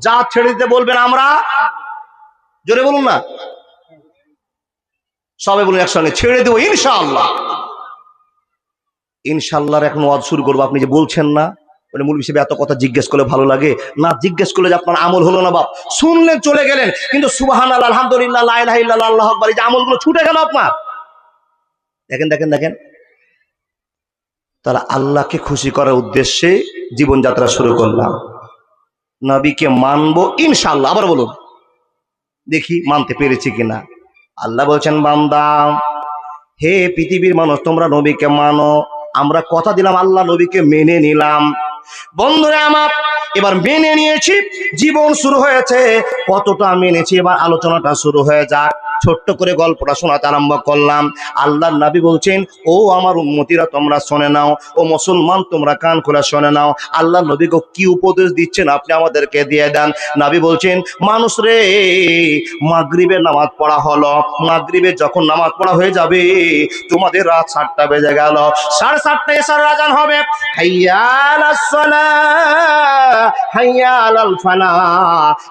যা ছেড়ে দিতে বলবেন আমরা, জোরে বলুন না, সবাই বলুন একসঙ্গে, ছেড়ে দেবো ইনশাআল্লাহ। ইনশাআল্লাহর এখন ওয়াজ শুরু করবো। আপনি যে বলছেন না মানে মূল হিসেবে এত কথা জিজ্ঞেস করলে ভালো লাগে না? জিজ্ঞেস করলে যে আপনার আমল হলো না বাপ, শুনলেন চলে গেলেন, কিন্তু সুবহানাল্লাহ আলহামদুলিল্লাহ লা ইলাহা ইল্লাল্লাহ আল্লাহু আকবার, এই যে আমলগুলো ছুটে গেল আপনার। দেখেন দেখেন দেখেন, তারা আল্লাহকে খুশি করার উদ্দেশ্যে জীবনযাত্রা শুরু করলাম। নবীকে মানবো ইনশাআল্লাহ। আবার বলুন দেখি মানতে পেরেছি কিনা। আল্লাহ বলছেন বান্দা, হে পৃথিবীর মানুষ তোমরা নবীকে মানো। আমরা কথা দিলাম আল্লাহ নবীকে মেনে নিলাম। বন্ধুরা আমার, এবার মেনে নিয়েছি, জীবন শুরু হয়েছে। কতটা মেনেছি এবার আলোচনাটা শুরু হয়ে যাক। ছোট্ট করে গল্পটা শোনাতে আরম্ভ করলাম। আল্লাহর নবী বলছেন, ও আমার উম্মতিরা তোমরা শুনে নাও, ও মুসলমান তোমরা কান খুলে শুনে নাও। আল্লাহ নবীকে কি উপদেশ দিচ্ছেন আপনি আমাদেরকে দিয়ে দেন। নবী বলছেন, মানুষ রে, মাগরিবের নামাজ পড়া হলো, মাগরিবে যখন নামাজ পড়া হয়ে যাবে তোমাদের রাত 7টা বেজে গেল, 7:30টায় এশার আজান হবে, হাইয়া আলাস সালাহ হাইয়া আলাল ফালাহ,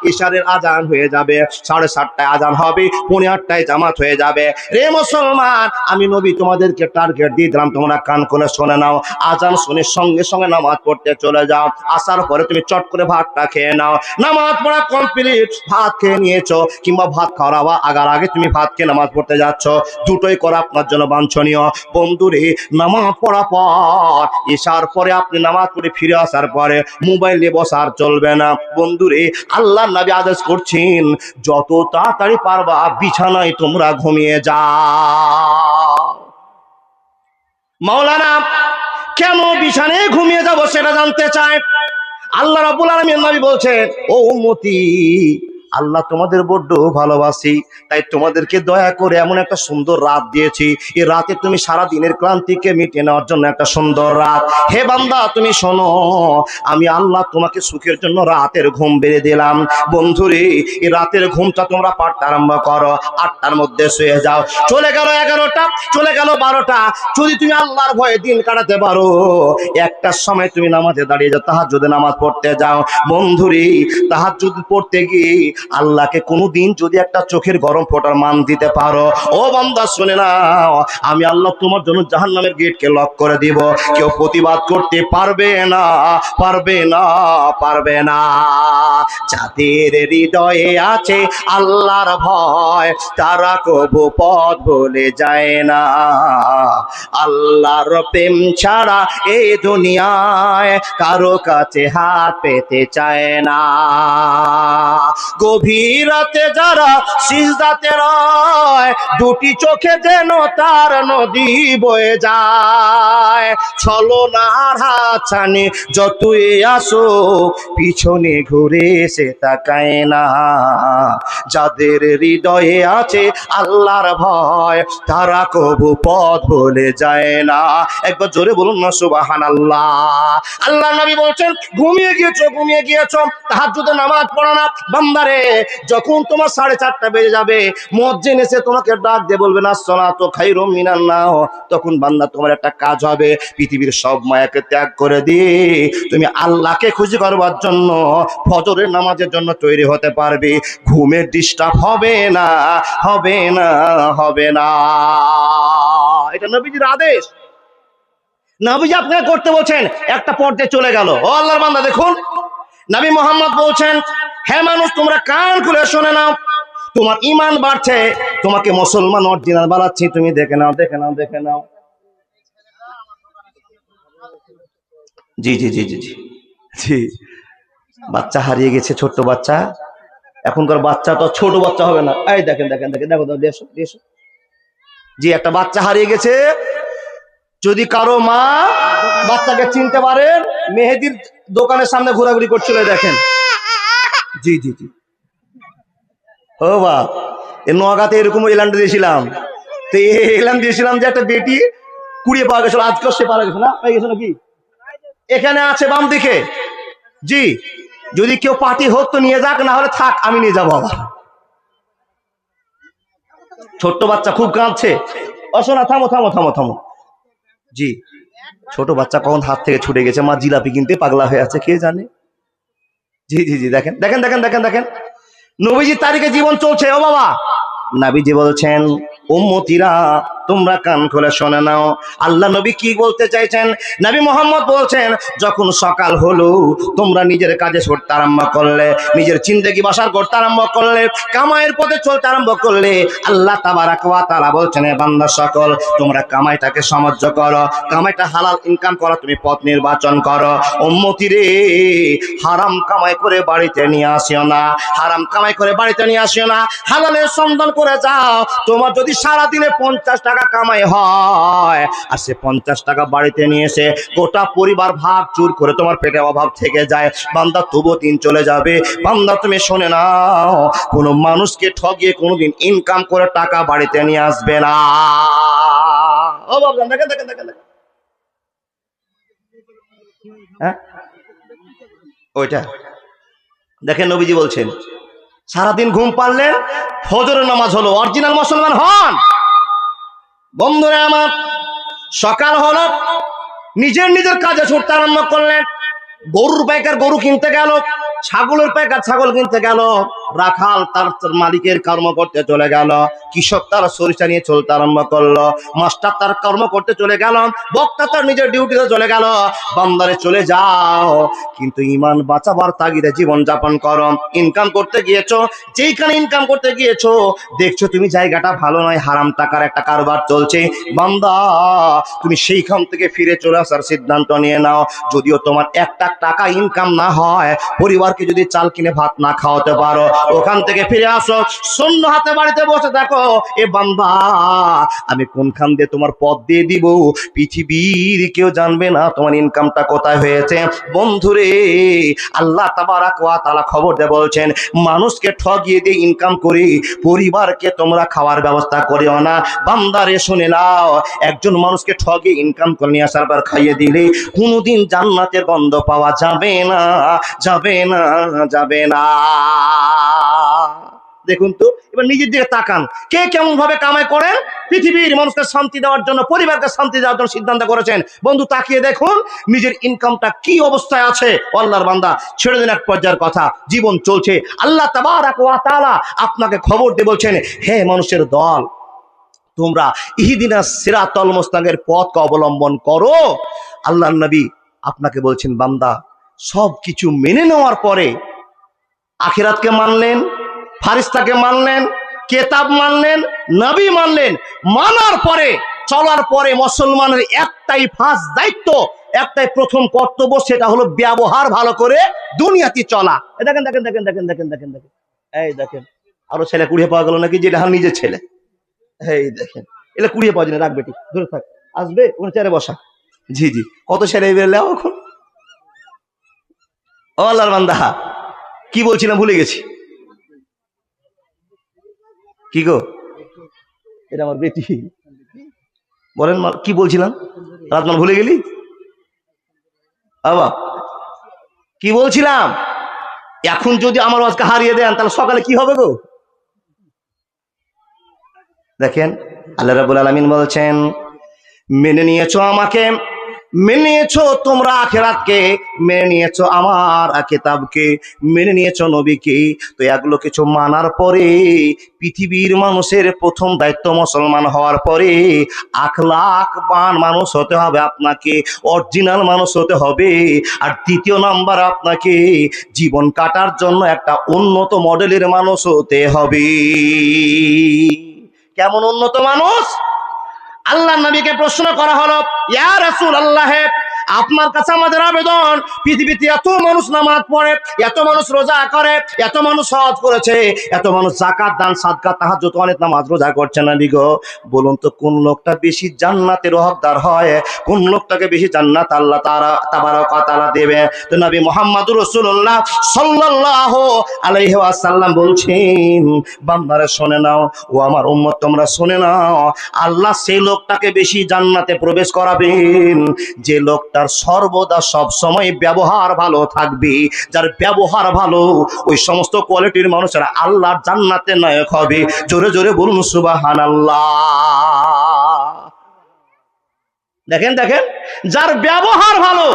এশারের আজান হয়ে যাবে, 7:30টায় আজান হবে, 8:45টায় জামাত হয়ে যাবে। রে মুসলমান, আমি নবী তোমাদেরকে টার্গেট দিয়ে দিলাম, তোমরা কান খুলে শুনে নাও। আজান শুনে সঙ্গে সঙ্গে নামাজ পড়তে চলে যাও। আসার পরে তুমি চট করে ভাতটা খেয়ে নাও। নামাজ পড়া কমপ্লিট, ভাত খেয়ে নিয়েছো কিংবা ভাত খাওয়ার আগার আগে তুমি ভাত খেয়ে নামাজ পড়তে যাচ্ছ, দুটোই করা আপনার জন্য বাঞ্ছনীয়। বন্ধুরে, নামাজ পড়া পর এসার পরে আপনি নামাজ পড়ে ফিরে আসার পরে মোবাইল নিয়ে বসার চলবে না। বন্ধুরে, আল্লাহর নবী আদেশ করছেন, যত তাড়াতাড়ি পারবা বিছানায় তোমরা ঘুমিয়ে যাও। মাওলানা কেন বিছানায় ঘুমিয়ে যাব সেটা জানতে চায়। আল্লাহ রাব্বুল আলামিন নবী বলছেন, ও উম্মতি, আল্লাহ তোমাদের বড্ড ভালোবাসি, তাই তোমাদেরকে দয়া করে এমন একটা সুন্দর রাত দিয়েছি। এই রাতে তুমি সারা দিনের ক্লান্তিকে মিটিয়ে নেওয়ার জন্য একটা সুন্দর রাত। হে বান্দা তুমি শোনো, আমি আল্লাহ তোমাকে সুখের জন্য রাতের ঘুম বেড়ে দিলাম। বন্ধুরে, এই রাতের ঘুমটা তোমরা পাঠতে আরম্ভ করো, 8টার মধ্যে শুয়ে যাও। চলে গেল 11টা, চলে গেল 12টা, যদি তুমি আল্লাহর ভয়ে দিন কাটাতে পারো 1টার সময় তুমি নামাজে দাঁড়িয়ে যাও, তাহাজ্জুদে নামাজ পড়তে যাও। বন্ধুরে, তাহাজ্জুদ পড়তে গিয়ে আল্লাহকে কোনোদিন যদি একটা চোখের গরম ফোঁটার মান দিতে পারো, ও বান্দা শুনে নাও, আমি আল্লাহ তোমার জন্য জাহান্নামের গেটকে লক করে দিব। কেউ প্রতিবাদ করতে পারবে না, পারবে না, পারবে না। যাদের হৃদয়ে আছে আল্লাহর ভয়, তারা কবু পথ ভুলে যায় না। আল্লাহর প্রেম ছাড়া এই দুনিয়ায় কারো কাছে হাত পেতে চায় না। গভীর রাতে যারা সিজদাতে রয়, দুটি চোখে যেন তার নদী বয়ে যায়। ছলনার হাতছানি যতই আসো, পিছনে ঘুরে সে তাকায় না। যাদের হৃদয়ে আছে আল্লাহর ভয়, তারা কবু পথ ভুলে যায় না। একবার জোরে বলুন না সুবহানাল্লাহ। আল্লাহ নবী বলছেন, ঘুমিয়ে গিয়েছো, ঘুমিয়ে গিয়েছো, তাহাজ্জুদের নামাজ পড়ো না। বান্দারে, যখন তোমার 4:30টা বেজে যাবে, মুয়াজ্জিন এসে তোমাকে ডাক দিয়ে বলবে না সালাতু খায়রুম মিনান নাওম, তখন বান্দা তোমার একটা কাজ হবে, পৃথিবীর সব মায়াকে ত্যাগ করে দিয়ে তুমি আল্লাহকে খুশি করবার জন্য ফজরের নামাজের জন্য তৈরি হতে পারবে। ঘুমের ডিস্টার্ব হবে না, হবে না, হবে না। এটা নবীজির আদেশ। নবীজি আপনাকে করতে বলছেন, একটা পর্যায়ে চলে গেল। ও আল্লাহর বান্দা, দেখুন নবী মোহাম্মদ বলছেন, হে মানুষ তোমরা কান খুলে শুনে নাও, তোমার ঈমান বাড়ছে, তোমাকে মুসলমান অরিজিনাল বানাচ্ছি, তুমি দেখে নাও, দেখে নাও, দেখে নাও। জি জি জি জি জি জি, বাচ্চা হারিয়ে গেছে, ছোট্ট বাচ্চা। এখনকার বাচ্চা তো ছোট বাচ্চা হবে না। এই দেখেন দেখেন দেখেন, দেখো দেখো, দেশো দেশো। জি, একটা বাচ্চা হারিয়ে গেছে। যদি কারো মা বাচ্চাকে চিনতে পারেন, মেহেদির দোকানের সামনে ঘোরাঘুরি করছিল, দেখেন। জি জি জি, ও বা, এ নোয়াগাতে এরকম ইলান্ডে দিয়েছিলাম, তো এলাম দিয়েছিলাম যে একটা বেটি কুড়িয়ে পাওয়া গেছিল, আজকেও সে পাওয়া গেছে না, পেয়ে গেছে নাকি? এখানে আছে বাম দিকে। জি, যদি কেউ পার্টি হোক তো নিয়ে যাক, না হলে থাক, আমি নিয়ে যাবো আবার। ছোট্ট বাচ্চা খুব কাঁদছে। অশোনা, থামো থামো থামো থামো। জি, ছোট বাচ্চা কখন হাত থেকে ছুটে গেছে, মা জিলাপি কিনতে পাগলা হয়ে আছে, কে জানে। জি জি জি, দেখেন দেখেন দেখেন দেখেন দেখেন, নবীজির তারিখে জীবন চলছে। ও বাবা, নবীজি বলছেন, উম্মতিরা তোমরা কান খুলে শুনে নাও, আল্লাহ নবী কি বলতে চাইছেন। নবী মোহাম্মদ বলছেন, যখন সকাল হলো তোমরা নিজের কাজে ছুটতে আরম্ভ করলে, নিজের জিন্দেগি বাসার করতে আরম্ভ করলে, কামাইয়ের পথে চলতে আরম্ভ করলে, আল্লাহ তাবারাক ওয়া তাআলা বলছেন, হে বান্দা সকল, তোমরা কামাইটাকে সাহায্য করো, কামাইটা হালাল ইনকাম করো, তুমি পথ নির্বাচন করো। উম্মতি রে, হারাম কামাই করে বাড়িতে নিয়ে আসিও না, হারাম কামাই করে বাড়িতে নিয়ে আসিও না, হালালের সন্ধান করে যাও। তোমার যদি সারাদিনে 50 টাকা কামাই হয়, আর সে 50 টাকা বাড়িতে নিয়ে এসে গোটা পরিবার ভাগ চুর করে তোমার পেটে অভাব থেকে যায়, বান্দা তবুও দিন চলে যাবে। বান্দা তুমি শুনে নাও, কোনো মানুষকে ঠগিয়ে কোনোদিন ইনকাম করে টাকা বাড়িতে নিয়ে আসবে না। ও বাবা, দেখেন দেখেন দেখেন দেখেন, হ্যাঁ ওইটা দেখেন, নবীজি বলছেন, সারাদিন ঘুম পারলেন, ফজরের নামাজ হলো, অরিজিনাল মুসলমান হন। বন্ধুরা আমার, সকাল হলো, নিজের নিজের কাজে ছুটতে আরম্ভ করলেন। গরুর পাইকার গরু কিনতে গেল, ছাগলের পাইকার ছাগল কিনতে গেল, রাখাল তার মালিকের কর্ম করতে চলে গেল, কৃষক তার সরিষা নিয়ে চলতে আরম্ভ করলো, মাস্টার তার কর্ম করতে চলে গেল, বক্তা তার নিজের ডিউটিতে চলে গেল। বান্দারে চলে যাও, কিন্তু ইমান বাঁচাবার তাগিদে জীবন যাপন করো। ইনকাম করতে গিয়েছো, যেইখানে ইনকাম করতে গিয়েছো দেখছো তুমি জায়গাটা ভালো নয়, হারাম টাকার একটা কারবার চলছে, বান্দা তুমি সেইখান থেকে ফিরে চলে আসার সিদ্ধান্ত নিয়ে নাও। যদিও তোমার একটা টাকা ইনকাম না হয়, পরিবারকে যদি চাল কিনে ভাত না খাওয়াতে পারো, ওখান থেকে ফিরে আসো, শূন্য হাতে বাড়িতে বসে দেখো, এ বান্দা আমি কোনখান দিয়ে তোমার পথ দিয়ে দিব, পৃথিবীর কেউ জানবে না তোমার ইনকামটা কোথায় হয়েছে। বন্ধুরে, আল্লাহ তাবারাক ওয়া তাআলা খবর দিয়ে বলছেন, মানুষকে ঠগিয়ে দিয়ে ইনকাম করি পরিবারকে তোমরা খাওয়ার ব্যবস্থা করিও না। বান্দারে শুনে নাও, একজন মানুষকে ঠগিয়ে ইনকাম করে নিয়ে আসার পর খাইয়ে দিলে কোনোদিন জান্নাতের গন্ধ পাওয়া যাবে না, যাবে না, যাবে না। দেখুন তো, এবার নিজের দিকে তাকান, কে কেমন ভাবে কামাই করেন, পৃথিবীর মানুষকে শান্তি দেওয়ার জন্য, পরিবারকে শান্তি দেওয়ার জন্য সিদ্ধান্ত করেছেন। বন্ধু, তাকিয়ে দেখুন নিজের ইনকামটা কি অবস্থায় আছে। আল্লাহর বান্দা, ছেড়ে দিন এক পর্যায়ের কথা, জীবন চলছে। আল্লাহ তাবারাক ওয়া তাআলা আপনাকে খবর দিয়ে বলছেন, হে মানুষের দল, তোমরা ইহদিনাস সিরাতাল মুস্তাকিমের পথকে অবলম্বন করো। আল্লাহর নবী আপনাকে বলছেন, বান্দা সব কিছু মেনে নেওয়ার পরে, আখিরাতকে মানলেন, ফারিস্তাকে মানলেন, কেতাব মানলেন, নবী মানলেন, মানার পরে, চলার পরে মুসলমানের একটাই ফার্স্ট দায়িত্ব, একটাই প্রথম কর্তব্য, সেটা হলো ব্যবহার ভালো করে দুনিয়াতে চলা। দেখেন দেখেন দেখেন দেখেন দেখেন দেখেন দেখেন, এই দেখেন আরো ছেলে কুড়িয়ে পাওয়া গেল নাকি, যেটা নিজের ছেলে। এই দেখেন, এগুলো কুড়িয়ে পাওয়া যায় না, রাখ বেটি, ধরে থাক, আসবে ওখানে চেয়ারে বসা। জি জি, কত ছেলে বেরলে এখন। ও আল্লাহর বান্দা, কি বলছিলাম ভুলে গেছি। কি গো, এটা আমার বেটি। বলেন কি বলছিলাম, রাতমান ভুলে গেলি বাবা, কি বলছিলাম। এখন যদি আমার আজকে হারিয়ে দেন, তাহলে সকালে কি হবে গো। দেখেন, আল্লাহ রাব্বুল আলামিন বলছেন, মেনে নিয়েছো আমাকে, মেনে নিয়েছো তোমরা আখিরাতকে, মেনে নিয়েছো আমার কিতাবকে, মেনে নিয়েছো নবীকে, তো এগুলো কিছু মানার পরে পৃথিবীর মানুষের প্রথম দায়িত্ব, মুসলমান হওয়ার পরে আখলাকবান মানুষ হতে হবে আপনাকে, অরিজিনাল মানুষ হতে হবে। আর দ্বিতীয় নাম্বার, আপনাকে জীবন কাটার জন্য একটা উন্নত মডেলের মানুষ হতে হবে। কেমন উন্নত মানুষ? আল্লাহ নবীকে প্রশ্ন করা হলো, ইয়া রাসূলুল্লাহ, আপনার কাছে আমাদের আবেদন, পৃথিবীতে এত মানুষ নামাজ পড়ে, এত মানুষ রোজা করে, এত মানুষ হজ করেছে, এত মানুষ যাকাত দান সাদকা তাহাজ্জুদ অনেক নামাজ রোজা করছে না বিগো, বলুন তো কোন লোকটা বেশি জান্নাতের হকদার হয়, কোন লোকটাকে বেশি জান্নাত আল্লাহ তাবারক ওয়া তাআলা দেবে? তো নবী মুহাম্মদুর রাসূলুল্লাহ সাল্লাল্লাহু আলাইহি ওয়াসাল্লাম বলছেন, বান্দারা শুনে নাও, ও আমার উম্মত তোমরা শুনে নাও, আল্লাহ সেই লোকটাকে বেশি জান্নাতে প্রবেশ করাবেন যে লোকটার সর্বদা সব সময় ব্যবহার ভালো থাকবে। যার ব্যবহার ভালো, ওই সমস্ত কোয়ালিটির মানুষেরা আল্লাহর জান্নাতে নায়ক হবে। জোরে জোরে বলুন সুবহানাল্লাহ। দেখেন দেখেন, যার ব্যবহার ভালো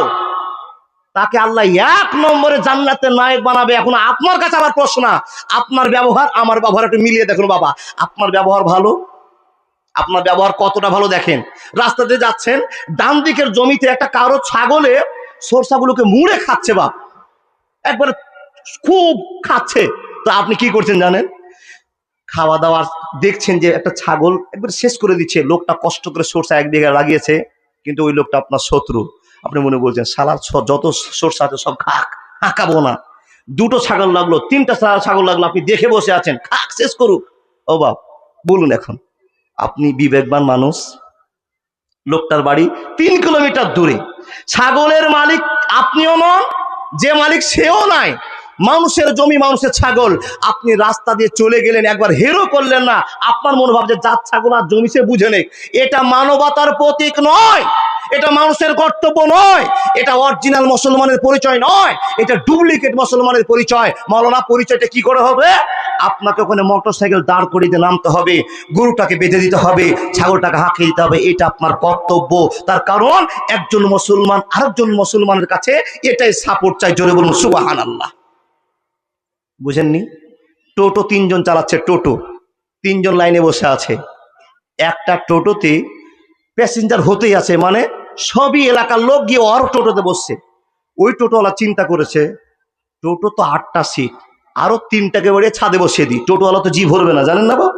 তাকে আল্লাহ 1 নম্বরে জান্নাতের নায়ক বানাবে। এখন আপনার কাছে আবার প্রশ্ন, আপনার ব্যবহার আমার ব্যবহার একটু মিলিয়ে দেখুন বাবা। আপনার ব্যবহার ভালো, আপনার ব্যবহার কতটা ভালো দেখেন। রাস্তা দিয়ে যাচ্ছেন, ডান দিকের জমিতে একটা কারো ছাগলে সরষাগুলোকে মুড়ে খাচ্ছে, বা একবারে খুব খাচ্ছে, তো আপনি কি করছেন জানেন? খাওয়া দাওয়া দেখছেন যে একটা ছাগল একবার শেষ করে দিচ্ছে, লোকটা কষ্ট করে সরষা 1 বিঘা লাগিয়েছে, কিন্তু ওই লোকটা আপনার শত্রু। আপনি মনে বলছেন শালার যত সরষা আছে সব খাক, হাঁকাবো না। 2টো ছাগল লাগলো, 3টা ছাগল লাগলো, আপনি দেখে বসে আছেন, খাক শেষ করুক। ও বাপ, বলুন এখন আপনি বিবেকবান মানুষ? লোকটার বাড়ি 3 কিলোমিটার দূরে, ছাগলের মালিক আপনিও নন, যে মালিক সেও নাই, মানুষের জমি মানুষের ছাগল, আপনি রাস্তা দিয়ে চলে গেলেন, একবার হেরো করলেন না। আপনার মনোভাব যে যার ছাগল আর জমি সে বুঝে নেই, এটা মানবতার প্রতীক নয়, এটা মানুষের কর্তব্য নয়, এটা অরিজিনাল মুসলমানের পরিচয় নয়, এটা ডুপ্লিকেট মুসলমানের পরিচয়। মাওলানা পরিচয়টা কি করে হবে? আপনাকে ওখানে মোটরসাইকেল দাঁড় করিয়ে দিয়ে নামতে হবে, গরুটাকে বেঁধে দিতে হবে, ছাগলটাকে হাঁকিয়ে দিতে হবে, এটা আপনার কর্তব্য। তার কারণ একজন মুসলমান আরেকজন মুসলমানের কাছে এটাই সাপোর্ট চাই। জোরে বলুন সুবহানাল্লাহ। বুঝেননি? টোটো 3 জন চালাচ্ছে, টোটো 3 জন লাইনে বসে আছে, একটা টোটোতে প্যাসেঞ্জার হতেই আছে, মানে সবই এলাকার লোক গিয়ে ওর টোটোতে বসছে। ওই টোটোওয়ালা চিন্তা করেছে, টোটো তো 8টা সিট, আরো 3টাকে বেরিয়ে ছাদে বসিয়ে দিই, টোটোওয়ালা তো জি ভরবে না, জানেন না বা?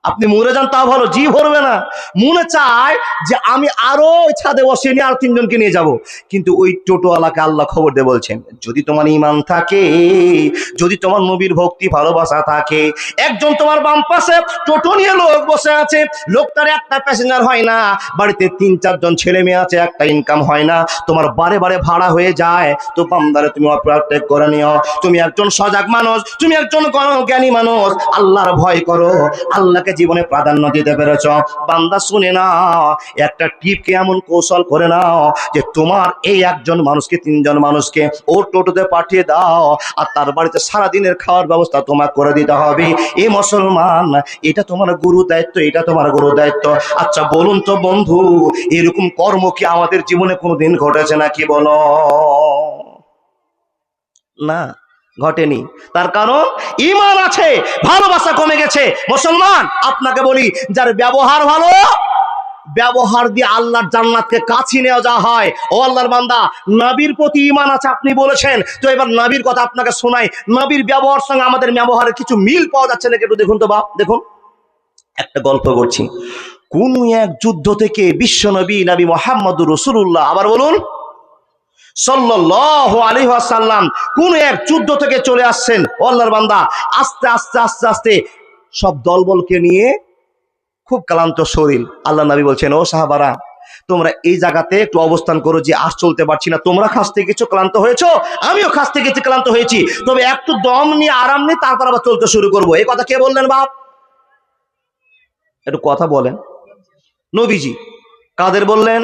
আপনি মরে যান তাও ভালো, জি ভরবে না। মনে চায় যে আমি আরো ওই ছাদে বসিয়ে নিয়ে আর 3 জনকে নিয়ে যাব, কিন্তু ওই টোটোওয়ালাকে আল্লাহ খবর দিয়ে বলছেন, যদি তোমার ঈমান থাকে, যদি তোমার নবীর ভক্তি ভালোবাসা থাকে, একজন তোমার বাম পাশে টোটো নিয়ে লোক বসে আছে, লোকটার একটা প্যাসেঞ্জার হয় না, বাড়িতে 3-4 জন ছেলে মেয়ে আছে, একটা ইনকাম হয় না, তোমার বারে বারে ভাড়া হয়ে যায়, তো বান্দারে তুমি অপ্রটেক করে নিও। তুমি একজন সজাগ মানুষ, তুমি একজন জ্ঞানী মানুষ, আল্লাহর ভয় করো, আল্লাহকে জীবনে প্রাধান্য দিতে পেরেছ, বান্দা শুনে নাও, একটা টিপকে এমন কৌশল করে নাও যে তোমার এই একজন মানুষকে 3 জন মানুষকে ওর টোটোতে পাঠিয়ে দাও, আর তার বাড়িতে সারাদিনের খাওয়ার ব্যবস্থা তোমার করে দিতে হবে। এই মুসলমান, এটা তোমার গুরু দায়িত্ব, এটা তোমার গুরু দায়িত্ব। আচ্ছা বলুন তো বন্ধু, এরকম কর্ম কি আমাদের জীবনে কোনোদিন ঘটেছে নাকি বলো? না, ঘটেনি। তার কারণ ঈমান আছে, ভালোবাসা কমে গেছে। মুসলমান আপনাকে বলি, যার ব্যবহার ভালো, ব্যবহার দিয়ে আল্লাহর জান্নাতকে কাছে নেওয়া যা হয়। ও আল্লাহর বান্দা, নবীর প্রতি ঈমান আছে আপনি বলেছেন, তো এবার নবীর কথা আপনাকে শোনাই। নবীর ব্যবহার সঙ্গে আমাদের ব্যবহারের কিছু মিল পাওয়া যাচ্ছে নাকি একটু দেখুন তো বাপ। দেখুন, একটা গল্প করছি। কোন এক যুদ্ধ থেকে বিশ্বনবী নবী মুহাম্মদুর রাসূলুল্লাহ, আবার বলুন সাল্লাল্লাহু আলাইহি ওয়াসাল্লাম, কোন এক যুদ্ধ থেকে চলে আসছেন। ও আল্লাহর বান্দা, আস্তে আস্তে আস্তে আস্তে সব দলবলকে নিয়ে খুব ক্লান্ত শরীর। আল্লাহ নবী বলছেন, ও সাহাবারা, তোমরা এই জায়গাতে একটু অবস্থান করো, যে আর চলতে পারছি না, তোমরা খাসতে গেছো ক্লান্ত হয়েছো, আমিও খাসতে গেছি ক্লান্ত হয়েছি, তবে একটু দম নিয়ে আরাম নিয়ে তারপর আবার চলতে শুরু করবো। এই কথা কে বললেন বাপ? একটু কথা বলেন। নবীজি। কাদের বললেন?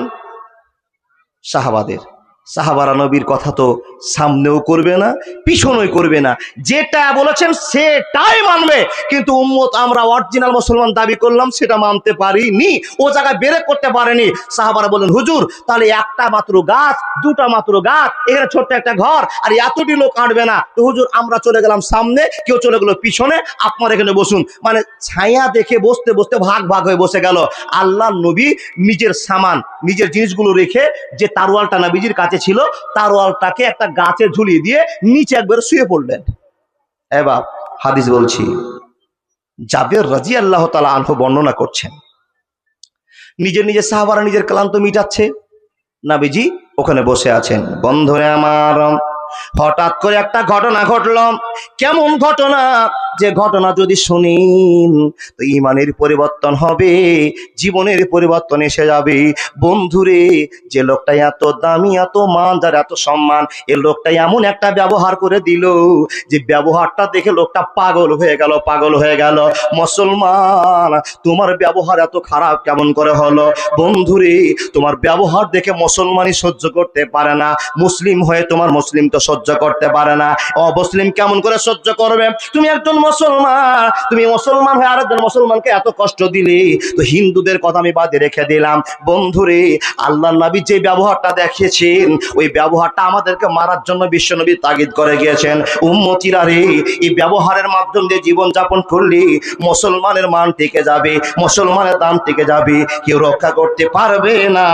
সাহাবাদের। সাহাবারা নবীর কথা তো সামনেও করবে না, পিছনেও করবে না, যেটা বলেছেন সেটাই মানবে। কিন্তু উম্মত আমরা অরিজিনাল মুসলমান দাবি করলাম, সেটা মানতে পারিনি, ও জায়গায় বেরেক করতে পারেনি। সাহাবারা বলেন, হুজুর তাহলে একটা মাত্র গাছ, 2টা মাত্র গাছ, এখানে ছোট্ট একটা ঘর, আর এতটি লোক আঁটবে না, তো হুজুর আমরা চলে গেলাম সামনে, কেউ চলে গেল পিছনে, আপনার এখানে বসুন। মানে ছায়া দেখে বসতে বসতে ভাগ ভাগ হয়ে বসে গেল। আল্লাহ নবী নিজের সামান, নিজের জিনিসগুলো রেখে, যে তারওয়ালটা নবীজির কাছে ছিল, তারওয়ালটাকে একটা গাছে ঝুলিয়ে দিয়ে নিচে একবার শুয়ে পড়লেন। এবার হাদিস বলছি, জাবের রাদিয়াল্লাহু তাআলা আনহু বর্ণনা করছেন, নিজের নিজের সাহাবারা নিজের ক্লান্ত মিটাচ্ছে, নবীজি ওখানে বসে আছেন। বন্ধুরে আমার, হঠাৎ করে একটা ঘটনা ঘটলো। কেমন ঘটনা? যে ঘটনা যদি শুনেন তো ইমানের পরিবর্তন হবে, জীবনের পরিবর্তন এসে যাবে। বন্ধুরে, যে লোকটা এত দামি, এত মান, যার এত সম্মান, এ লোকটা এমন একটা ব্যবহার করে দিল যে ব্যবহারটা দেখে লোকটা পাগল হয়ে গেল, পাগল হয়ে গেল। মুসলমান, তোমার ব্যবহার এত খারাপ কেমন করে হলো? বন্ধুরে, তোমার ব্যবহার দেখে মুসলমানই সহ্য করতে পারে না। মুসলিম হয়ে তোমার মুসলিম তো সহ্য করতে পারে না, অমুসলিম কেমন করে সহ্য করবে? তুমি একজন মুসলমান, তুমি মুসলমান হয়ে আরেকজন মুসলমানকে এত কষ্ট দিলে, তো হিন্দুদের কথা আমি বাদে রেখে দিলাম। বন্ধুরে, আল্লাহর নবী যে ব্যবহারটা দেখিয়েছেন, ওই ব্যবহারটা আমাদেরকে মারার জন্য বিশ্বনবী তাগিদ করে গিয়েছেন। উম্মতিরা রে, এই ব্যবহারের মাধ্যম দিয়ে জীবন যাপন করলে মুসলমানের মান টিকে যাবে, মুসলমানের দাম টিকে যাবে। কেউ রক্ষা করতে পারবে না,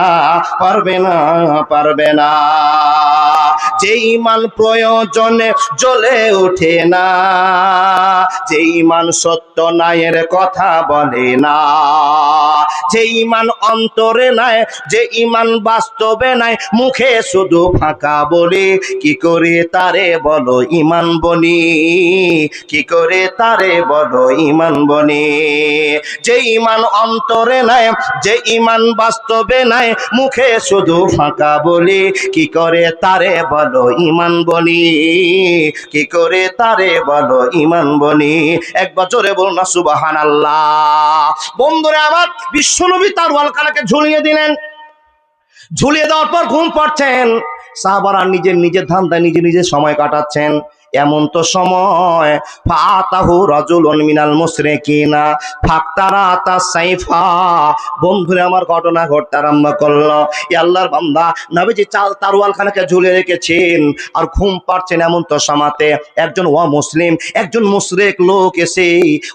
পারবে না, পারবে না। যে ঈমান প্রয়োজনে জ্বলে ওঠে না, যে ঈমান সত্য নায়ের কথা বলে না, যে ঈমান অন্তরে নাই, যে ঈমান বাস্তবে নাই, মুখে শুধু ফাঁকা বলে, কি করে তারে বলো ঈমান বনি, কি করে তারে বলো ঈমান বনি। যে ঈমান অন্তরে নাই, যে ঈমান বাস্তবে নাই, মুখে শুধু ফাঁকা বলে, কি করে তারে বলো ঈমান বনি, কি করে তারে বলো ঈমান বনি। একবার জোরে বলুন না সুবহানাল্লাহ। বন্ধুরা আমার, বিশ্বনবী তার ওয়ালখানাকে ঝুলিয়ে দিলেন। ঝুলিয়ে দেওয়ার পর ঘুম পাচ্ছেন। সাহাবারা নিজের নিজের ধান্দায় নিজে নিজে সময় কাটাচ্ছেন। এমন তো সময়, ফাতাহু রাজুলুন মিনাল মুশরিকিনা ফাক্তারাতা সাইফা। বন্ধুরা আমার, ঘটনা ঘটতে আরম্ভ করলো। আল্লাহর বান্দা নবীজি তারওয়ালখানাকে ঝুলিয়ে রেখেছেন আর ঘুম পাচ্ছেন। এমন তো সমাতে একজন মুসলিম, একজন মুশরিক লোক এসে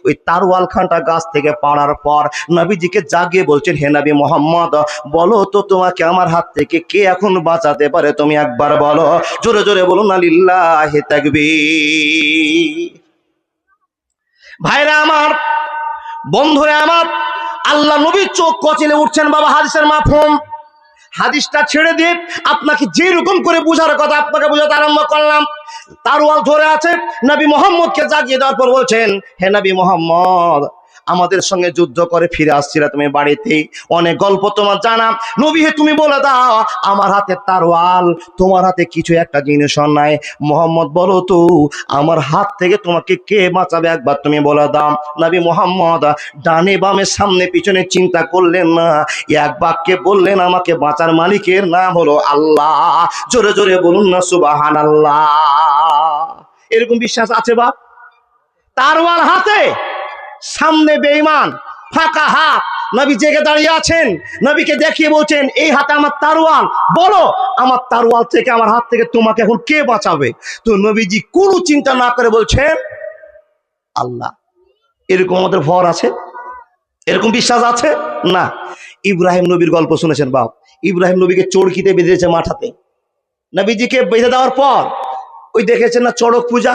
ওই তারওয়ালখানটা গাছ থেকে পাড়ার পর নবীজিকে জাগিয়ে বলছেন, হে নবী মুহাম্মদ, বলো তো তোমাকে আমার হাত থেকে কে এখন বাঁচাতে পারে? তুমি একবার বলো, জোরে জোরে বলুন না লিল্লাহি তাকবীর। ভাইরা আমার, বন্ধুরা আমার, আল্লাহ নবী চোখ কচলে উঠছেন। বাবা, হাদিসের মাফহুম, হাদিসটা ছেড়ে দিয়ে আপনাকে যেরকম করে বোঝার কথা আপনাকে বোঝাতে আরম্ভ করলাম। তারওয়াল ধরে আছে, নবী মুহাম্মদকে জাগিয়ে দেওয়ার পর বলছেন, হে নবী মুহাম্মদ, আমাদের সঙ্গে যুদ্ধ করে ফিরে আসছিল তুমি বাড়িতে, অনেক গল্প তোমার জানা। নবী হে, তুমি বলে দাও, আমার হাতে তারওয়াল, তোমার হাতে কিছু একটা জিনিস নাই। মোহাম্মদ, বলো তো আমার হাত থেকে তোমাকে কে বাঁচাবে? একবার তুমি বলে দাও। নবী মুহাম্মদ ডানে বামে সামনে পিছনে চিন্তা করলেন না, এক বাক্যে বললেন, আমাকে বাঁচার মালিকের নাম হলো আল্লাহ। জোরে জোরে বলুন না সুবহানাল্লাহ। এরকম বিশ্বাস আছে বাপ? তারওয়াল হাতে, সামনে বেঈমান, ফাঁকা হাত, নবী জেগে দাঁড়িয়ে আছেন। নবীকে দেখিয়ে বলছেন, এই হাতে আমার তারওয়াল, বলো আমার তারওয়াল থেকে, আমার হাত থেকে তোমাকে এখন কে বাঁচাবে? তো নবীজি কোনো চিন্তা না করে বলছেন আল্লাহ। এরকম আমাদের ভর আছে? এরকম বিশ্বাস আছে না? ইব্রাহিম নবীর গল্প শুনেছেন বাপ? ইব্রাহিম নবীকে চড়কিতে বেঁধেছে মাথাতে। নবীজিকে বেঁধে দেওয়ার পর ওই দেখেছেন না চড়ক পূজা,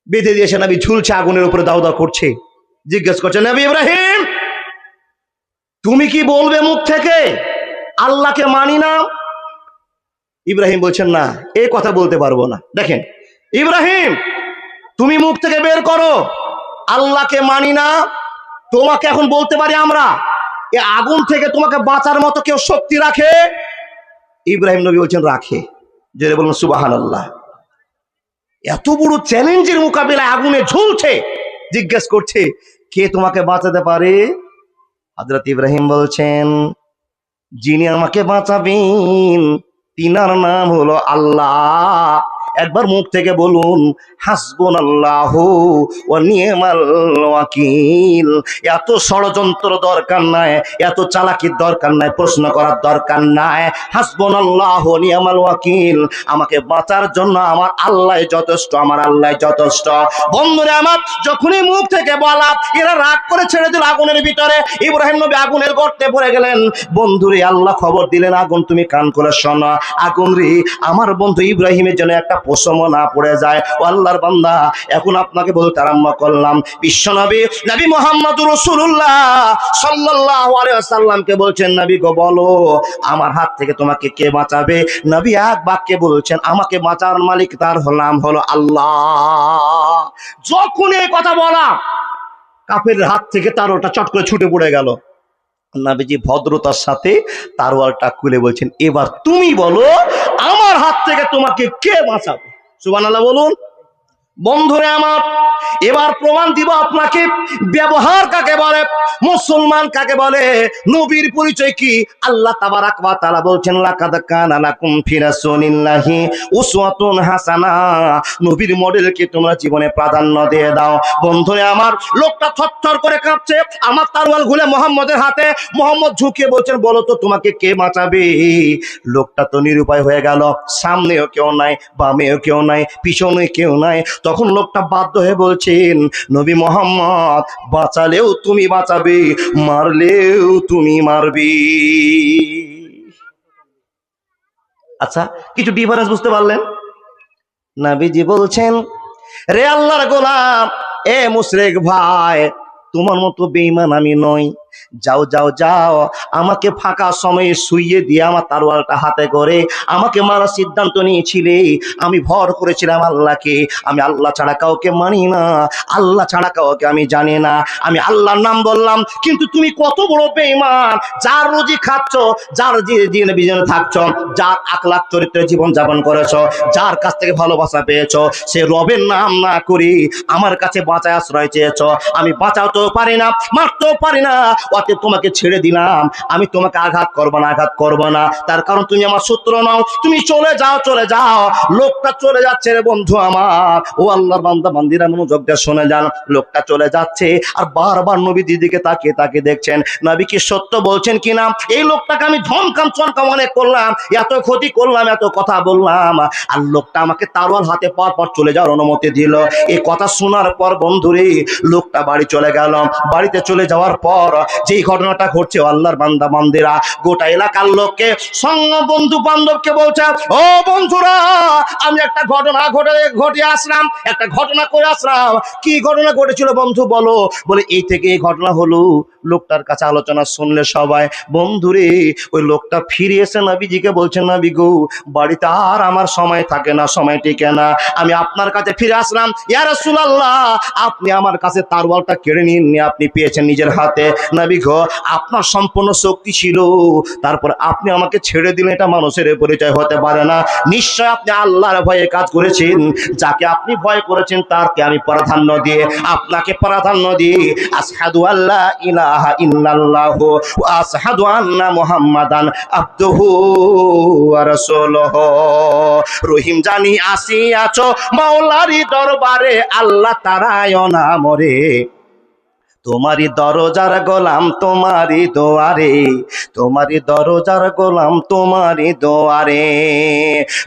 বেঁধে দিয়েছে, নবী ঝুলছে আগুনের উপরে, দাও দাও করছে। জিজ্ঞেস করছে, নবী ইব্রাহিম, তুমি কি বলবে মুখ থেকে আল্লাহকে মানি না? ইব্রাহিম বলছেন, না, এই কথা বলতে পারবো না। দেখেন, ইব্রাহিম তুমি মুখ থেকে বের করো, আল্লাহকে মানি না। তোমাকে এখন বলতে পারি আমরা, এ আগুন থেকে তোমাকে বাঁচার মতো কেউ শক্তি রাখে? ইব্রাহিম নবী বলছেন, রাখে। জোরে বলুন সুবহানাল্লাহ। এত বড় চ্যালেঞ্জের মোকাবিলায় আগুনে ঝুলছে, জিজ্ঞেস করছে, কে তোমাকে বাঁচাতে পারে? হযরত ইব্রাহিম বলছেন, যিনি আমাকে বাঁচাবেন তিনার নাম হলো আল্লাহ। একবার মুখ থেকে বলুন, হাসবুনাল্লাহু ওয়া নি'মাল ওয়াকিল। এত ষড়যন্ত্র দরকার নাই, এত চালাকির দরকার নাই, প্রশ্ন করার দরকার নাই। হাসবুনাল্লাহু ওয়া নি'মাল ওয়াকিল, আমাকে বাঁচার জন্য আমার আল্লাহ যথেষ্ট, আমার আল্লাহ যথেষ্ট। বন্ধুরা আমার, যখনই মুখ থেকে বলা, এরা রাগ করে ছেড়ে দিল আগুনের ভিতরে। ইব্রাহিম নবী আগুনের গর্তে পড়ে গেলেন। বন্ধুরে, আল্লাহ খবর দিলেন, আগুন তুমি কান করে শোনো, আগুন রে, আমার বন্ধু ইব্রাহিমের জন্য একটা পশম না পড়ে যায়। ও আল্লাহর বান্দা, এখন আপনাকে বলতে আরম্ভ করলাম, বিশ্বনবী নবী মুহাম্মদুর রাসূলুল্লাহ সাল্লাল্লাহু আলাইহি ওয়াসাল্লামকে বলছেন, নবী গো বলো আমার হাত থেকে তোমাকে কে বাঁচাবে? নবী এক বাক্যে বলছেন, আমাকে বাঁচার মালিক তার নাম হলো আল্লাহ। যখন এই কথা বলা, কাফেরের হাত থেকে তারওয়ালটা চট করে ছুটে পড়ে গেল। নবীজি ভদ্রতার সাথে তারওয়ালটা খুলে বলছেন, এবার তুমি বলো আমার হাত থেকে তোমাকে কে বাঁচাবে? সুবহানাল্লাহ বলুন। বন্ধুরে আমার, এবার প্রমাণ দিব আপনাকে ব্যবহার কাকে বলে, মুসলমান কাকে বলে, নবীর পরিচয় কি। আল্লাহ তাবারাক ওয়া তাআলা বলছেন, লাকাদ কানা লাকুম ফি রাসূলিল্লাহি উসওয়াতুন হাসানা, নবীর মডেলকে তোমরা জীবনে প্রাধান্য দিয়ে দাও। বন্ধুরে আমার, লোকটা থরথর করে কাঁপছে, আমার তারওয়াল খুলে মুহাম্মদের হাতে। মুহাম্মদ ঝুঁকিয়ে বলছেন, বলো তো তোমাকে কে বাঁচাবে? লোকটা তো নিরুপায় হয়ে গেল, সামনেও কেউ নাই, বামেও কেউ নাই, পিছনে কেউ নাই। তখন লোকটা বাধ্য হয়ে বলছেন, নবী মুহাম্মদ বাঁচালেও তুমি বাঁচাবে, মারলেও তুমি মারবে। আচ্ছা, কিছু ডিফারেন্স বুঝতে পারলেন? নবীজি বলছেন, রে আল্লাহর গোলাম, এ মুশরিক ভাই, তোমার মতো বেঈমান আমি নই। যাও যাও যাও, আমাকে ফাঁকা সময়ে শুইয়ে দিয়ে আমার তারওয়ালটা হাতে করে আমাকে মারার সিদ্ধান্ত নিয়েছিলে। আমি ভর করেছিলাম আল্লাহকে, আমি আল্লাহ ছাড়া কাউকে মানি না, আল্লাহ ছাড়া কাউকে আমি জানি না, আমি আল্লাহর নাম বললাম। কিন্তু তুমি কত বড় বেঈমান, যার রুজি খাচ্ছ, যার জীবনে বিজনে থাকছ, যার আখলাক চরিত্রে জীবন যাপন করেছ, যার কাছ থেকে ভালোবাসা পেয়েছ, সে রবের নাম না করি আমার কাছে বাঁচায় আশ্রয় চেয়েছ। আমি বাঁচাতেও পারি না, মারতেও পারি না, অতএব তোমাকে ছেড়ে দিলাম। আমি তোমাকে আঘাত করবো না, আঘাত করবো না, তার কারণ তুমি আমার শত্রু নও। তুমি চলে যাও, চলে যাও। লোকটা চলে যাচ্ছে রে বন্ধু আমার। ও আল্লাহর বান্দা বান্দিরা, মনোযোগ দিয়ে শুনে যান। লোকটা চলে যাচ্ছে আর বারবার নবীর দিকে তাকিয়ে তাকিয়ে দেখছেন নবী কি সত্য বলছেন কিনা। এই লোকটাকে আমি ধমকাম চমকাম অনেক করলাম, এত ক্ষতি করলাম, এত কথা বললাম, আর লোকটা আমাকে তারওয়াল হাতে পাওয়ার পর চলে যাওয়ার অনুমতি দিল। এই কথা শোনার পর বন্ধুরে, লোকটা বাড়ি চলে গেল। বাড়িতে চলে যাওয়ার পর যেই ঘটনাটা ঘটছে, আল্লাহর বান্দা বান্দিরা গোটা এলাকার লোককে, সঙ্গ বন্ধু বান্ধবকে বলছে, ও বন্ধুরা, আমি একটা ঘটনা ঘটে আসলাম, একটা ঘটনা করে আসলাম। কি ঘটনা ঘটেছিল বন্ধু বলো? বলে এই থেকে এই ঘটনা হলো। লোকটার কাছে আলোচনা শুনলে সবাই, বন্ধুরে ওই লোকটা ফিরে এসে নবীজিকে বলছেন, নবী গো, বাড়িতে আর আমার সময় থাকে না, সময় টিকে না, আমি আপনার কাছে ফিরে আসলাম। ইয়া রাসূলুল্লাহ, আপনি আমার কাছে তারওয়ালটা কেড়ে নিন, আপনি পেয়েছেন নিজের হাতে। নবী গো, আপনার সম্পূর্ণ শক্তি ছিল, তারপর আপনি আমাকে ছেড়ে দিলেন, এটা মানুষের পরিচয় হতে পারে না। নিশ্চয় আপনি আল্লাহর ভয়ে কাজ করেছেন, যাকে আপনি ভয় করেছেন তারকে আমি প্রাধান্য দিয়ে, আপনাকে প্রাধান্য দিয়ে আশহাদু আল্লা ইলাহা ইল্লাল্লাহু ওয়া আশহাদু আন্না মুহাম্মাদান আবদুহু ওয়া রাসূলুহু। রহিম জানি আসিয়াছো মাওলারি দরবারে, আল্লাহ তারায় না মরে, তোমারি দরজার গোলাম তোমারি দোয়ারে, তোমারি দরজার গোলাম তোমারি দোয়ারে।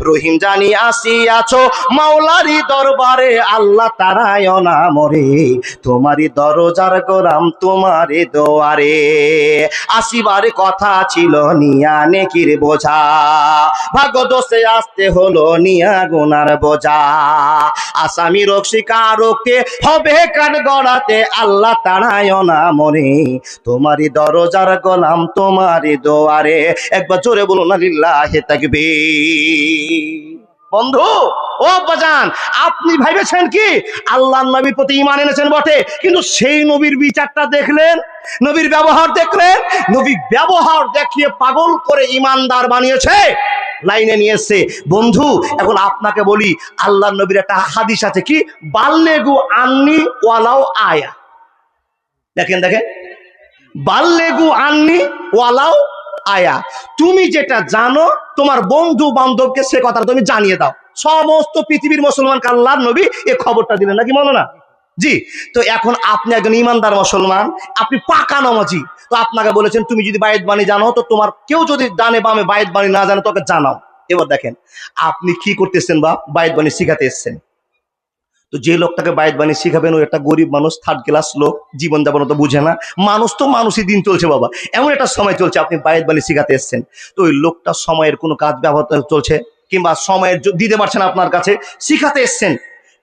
রহিম জানি আসিয়াছো মাওলারি দরবারে, আল্লাহ তারায় না মরে, তোমারি দরজার গোলাম তোমারি দোয়ারে। আসিবার কথা ছিল নিয়া নেকির বোঝা, ভাগ্য দোষে আসতে হলো নিয়া গুনার বোঝা। আসামি রোগ স্বীকারকে হবে কাঠ গড়াতে, আল্লাহ তাড়ায় না মরে, তোমারই দরজার গোলাম তোমারই দোয়ারে। একবার জোরে বলুন না লিল্লাহি তাকবীর। বন্ধু ও বাজান, আপনি ভাবেছেন কি আল্লাহর নবীর প্রতি ঈমান এনেছেন বটে, কিন্তু সেই নবীর বিচারটা দেখলেন, নবীর ব্যবহার দেখলেন, নবী ব্যবহার দেখিয়ে পাগল করে ঈমানদার বানিয়েছে, লাইনে নিয়ে এসছে। বন্ধু, এখন আপনাকে বলি, আল্লাহর নবীর একটা হাদিস আছে, কি বাল্লেগু আন্নি ওয়ালাও আয়া। দেখেন দেখেন, বাল্লেগু আন্নি ওয়ালাও আয়া, তুমি যেটা জানো তোমার বন্ধু বান্ধবকে সে কথা তুমি জানিয়ে দাও। সমস্ত পৃথিবীর মুসলমানকে আল্লাহর নবী এই খবরটা দিলেন, নাকি বলো না? জি। তো এখন আপনি একজন ইমানদার মুসলমান, আপনি পাকা নামাজি, তো আপনাকে বলেছেন তুমি যদি বায়েত বাণী জানো, তো তোমার কেউ যদি ডানে বামে বায়েত বাণী না জানে তোকে জানাও। এবার দেখেন আপনি কি করতেছেন, বা বায়েত বাণী শিখাতে এসছেন। তো যে লোকটাকে বায়েত বাণী শিখাবেন, ও একটা গরিব মানুষ, থার্ড ক্লাস লোক, জীবন যাপন তো বুঝে না। মানুষ তো মানুষই দিন চলছে বাবা, এমন একটা সময় চলছে, আপনি বায়েত বাণী শিখাতে এসছেন। তো ওই লোকটা সময়ের কোনো কাজ ব্যবহার চলছে, কিংবা সময় দিতে পারছেন আপনার কাছে, শিখাতে এসছেন,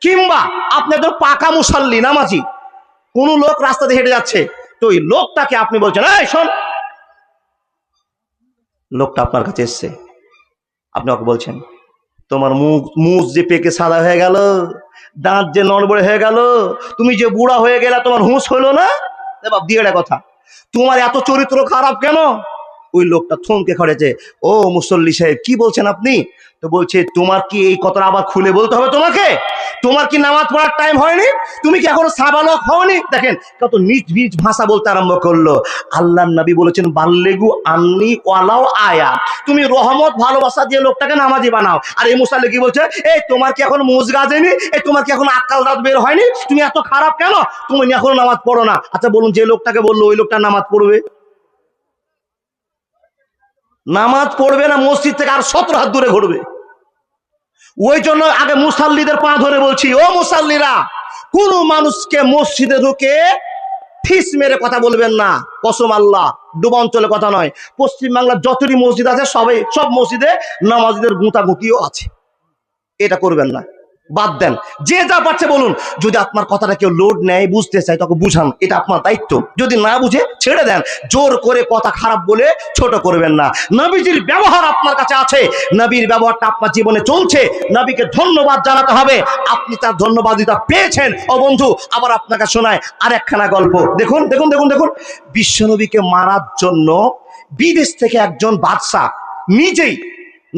কিংবা আপনি একজন পাকা মুসাল্লি নামাজি, কোন লোক রাস্তাতে হেঁটে যাচ্ছে, তো ওই লোকটাকে আপনি বলছেন, এই শোন, লোকটা আপনার কাছে এসছে, আপনি ওকে বলছেন, তোমার মুখ যে পেকে সাদা হয়ে গেল, দাঁত যে নড়বড়ে হয়ে গেল, তুমি যে বুড়া হয়ে গেলা, তোমার হুঁশ হইলো না? বাপ দিয়ে একটা কথা, তোমার এত চরিত্র খারাপ কেন? ওই লোকটা থমকে খড়েছে, ও মুসল্লি সাহেব কি বলছেন আপনি? তো বলছে, তোমার কি এই কথাটা আবার খুলে বলতে হবে তোমাকে? তোমার কি নামাজ পড়ার টাইম হয়নি? তুমি কি এখনো সাবালক হওনি? দেখেন কত নিজ নিজ ভাষা বলতে আরম্ভ করলো। আল্লাহর নবী বলেছেন, বাল্লেগু আন্নি ওয়ালাও আয়া, তুমি রহমত ভালোবাসা দিয়ে লোকটাকে নামাজি বানাও। আর এই মুসাল্লি কি বলছে, এই তোমার কি এখন মুজ গাজেনি? এই তোমার কি এখন আক্কাল দাঁত বের হয়নি? তুমি এত খারাপ কেন? তুমি এখনো নামাজ পড়ো না? আচ্ছা বলুন, যে লোকটাকে বললো ওই লোকটা নামাজ পড়বে? নামাজ পড়বে না, মসজিদ থেকে আর 17 হাত দূরে ঘুরবে। ওই জন্য আগে মুসাল্লিদের পা ধরে বলছি, ও মুসাল্লিরা, কোন মানুষকে মসজিদে ঢুকে ফিস মেরে কথা বলবেন না, কসম আল্লাহ, ডুবাঞ্চলে কথা নয়, পশ্চিম বাংলার যতটি মসজিদ আছে সব মসজিদে নামাজীদের গুঁতাগুঁতিও আছে, এটা করবেন না, বাদ দেন, যে যা পারছে বলুন। যদি আপনার কথাটা কেউ লোড নেয়, বুঝতে চায়, তখন বুঝান, এটা আপনার দায়িত্ব। যদি না বুঝে ছেড়ে দেন, জোর করে কথা খারাপ বলে ছোট করবেন না। নবীজির ব্যবহার আপনার কাছে আছে, নবীর ব্যবহারটা আপনার জীবনে চলছে, নবীকে ধন্যবাদ জানাতে হবে, আপনি তার ধন্যবাদিতা পেয়েছেন। ও বন্ধু, আবার আপনাকে শোনায় আর একখানা গল্প। দেখুন দেখুন দেখুন দেখুন, বিশ্বনবীকে মারার জন্য বিদেশ থেকে একজন বাদশা নিজেই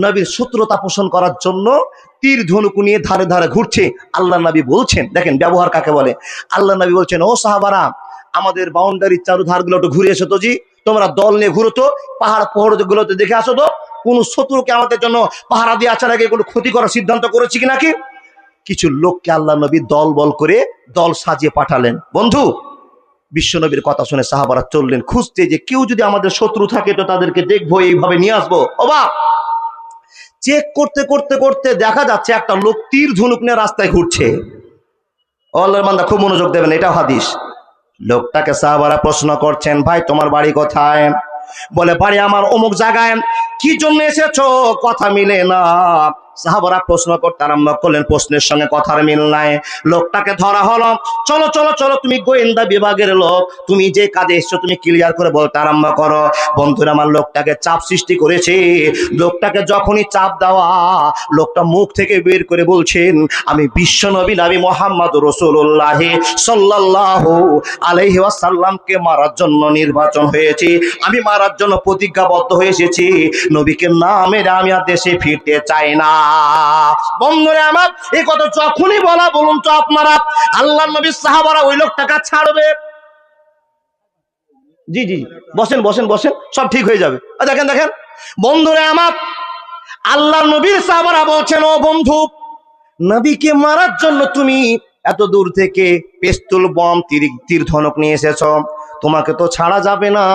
নবীর শত্রুতা পোষণ করার জন্য তীর ধনুক নিয়ে ধারে ধারে ঘুরছে। আল্লাহ নবী বলছেন, দেখেন ব্যবহার কাকে বলে। আল্লাহ নবী বলছেন, ও সাহাবারা, আমাদের বাউন্ডারির চারুধার গুলো একটু ঘুরে এসো তো, জি তোমরা দল নিয়ে ঘুরো তো, পাহাড় পহড় গুলোতে দেখে আসো তো, কোন শত্রুকে আমাদের জন্য পাহারা দিয়ে আসার আগে কোনো ক্ষতি করার সিদ্ধান্ত করেছি কি নাকি? কিছু লোককে আল্লাহ নবী দল বল করে দল সাজিয়ে পাঠালেন। বন্ধু, বিশ্বনবীর কথা শুনে সাহাবারা চললেন খুঁজতে, যে কেউ যদি আমাদের শত্রু থাকে তো তাদেরকে দেখবো, এইভাবে নিয়ে আসবো। অবাক, চেক করতে করতে করতে দেখা যাচ্ছে একটা লোক তীর ধনুক নিয়ে রাস্তায় ঘুরছে। আল্লাহর বান্দা খুব মনোযোগ দেবেন, এটা হাদিস। লোকটাকে সাহাবারা প্রশ্ন করছেন, ভাই তোমার বাড়ি কোথায়? বলে, বাড়ি আমার অমুক জায়গায়। কি জন্য এসেছো? কথা মিলে না। সাহাবারা প্রশ্ন করতে আরম্ভ করলেন, প্রশ্নের সঙ্গে কথার মিল নাই। লোকটাকে ধরা হলো, চলো চলো চলো, তুমি গোয়েন্দা বিভাগের লোক, তুমি যে কাজে এসছো তুমি ক্লিয়ার করে বলতে আরম্ভ করো। বন্ধুরা আমার, লোকটাকে চাপ সৃষ্টি করেছে। লোকটাকে যখনই চাপ দেওয়া, লোকটা মুখ থেকে বের করে বলছেন, আমি বিশ্বনবী নবী মুহাম্মদ রাসূলুল্লাহ সাল্লাল্লাহু আলাইহি ওয়াসাল্লামকে মারার জন্য নির্বাচন হয়েছি, আমি মারার জন্য প্রতিজ্ঞাবদ্ধ হয়ে এসেছি, নবীকে না মেরে আমি আর দেশে ফিরতে চাই না। বন্ধুরা আমার, এই কথা যখনই বলা, বলুন তো আপনারা, আল্লাহর নবী সাহাবারা ওই লোকটাকে ছাড়বে? জি জি, বসেন বসেন বসেন, সব ঠিক হয়ে যাবে। দেখেন দেখেন বন্ধুরা আমার, আল্লাহর নবীর সাহাবারা বলছেন, ও বন্ধু, নবীকে মারার জন্য তুমি এত দূর থেকে পেস্তল বম তীর ধনুক নিয়ে এসেছ, তোমাকে তো ছাড়া যাবে না,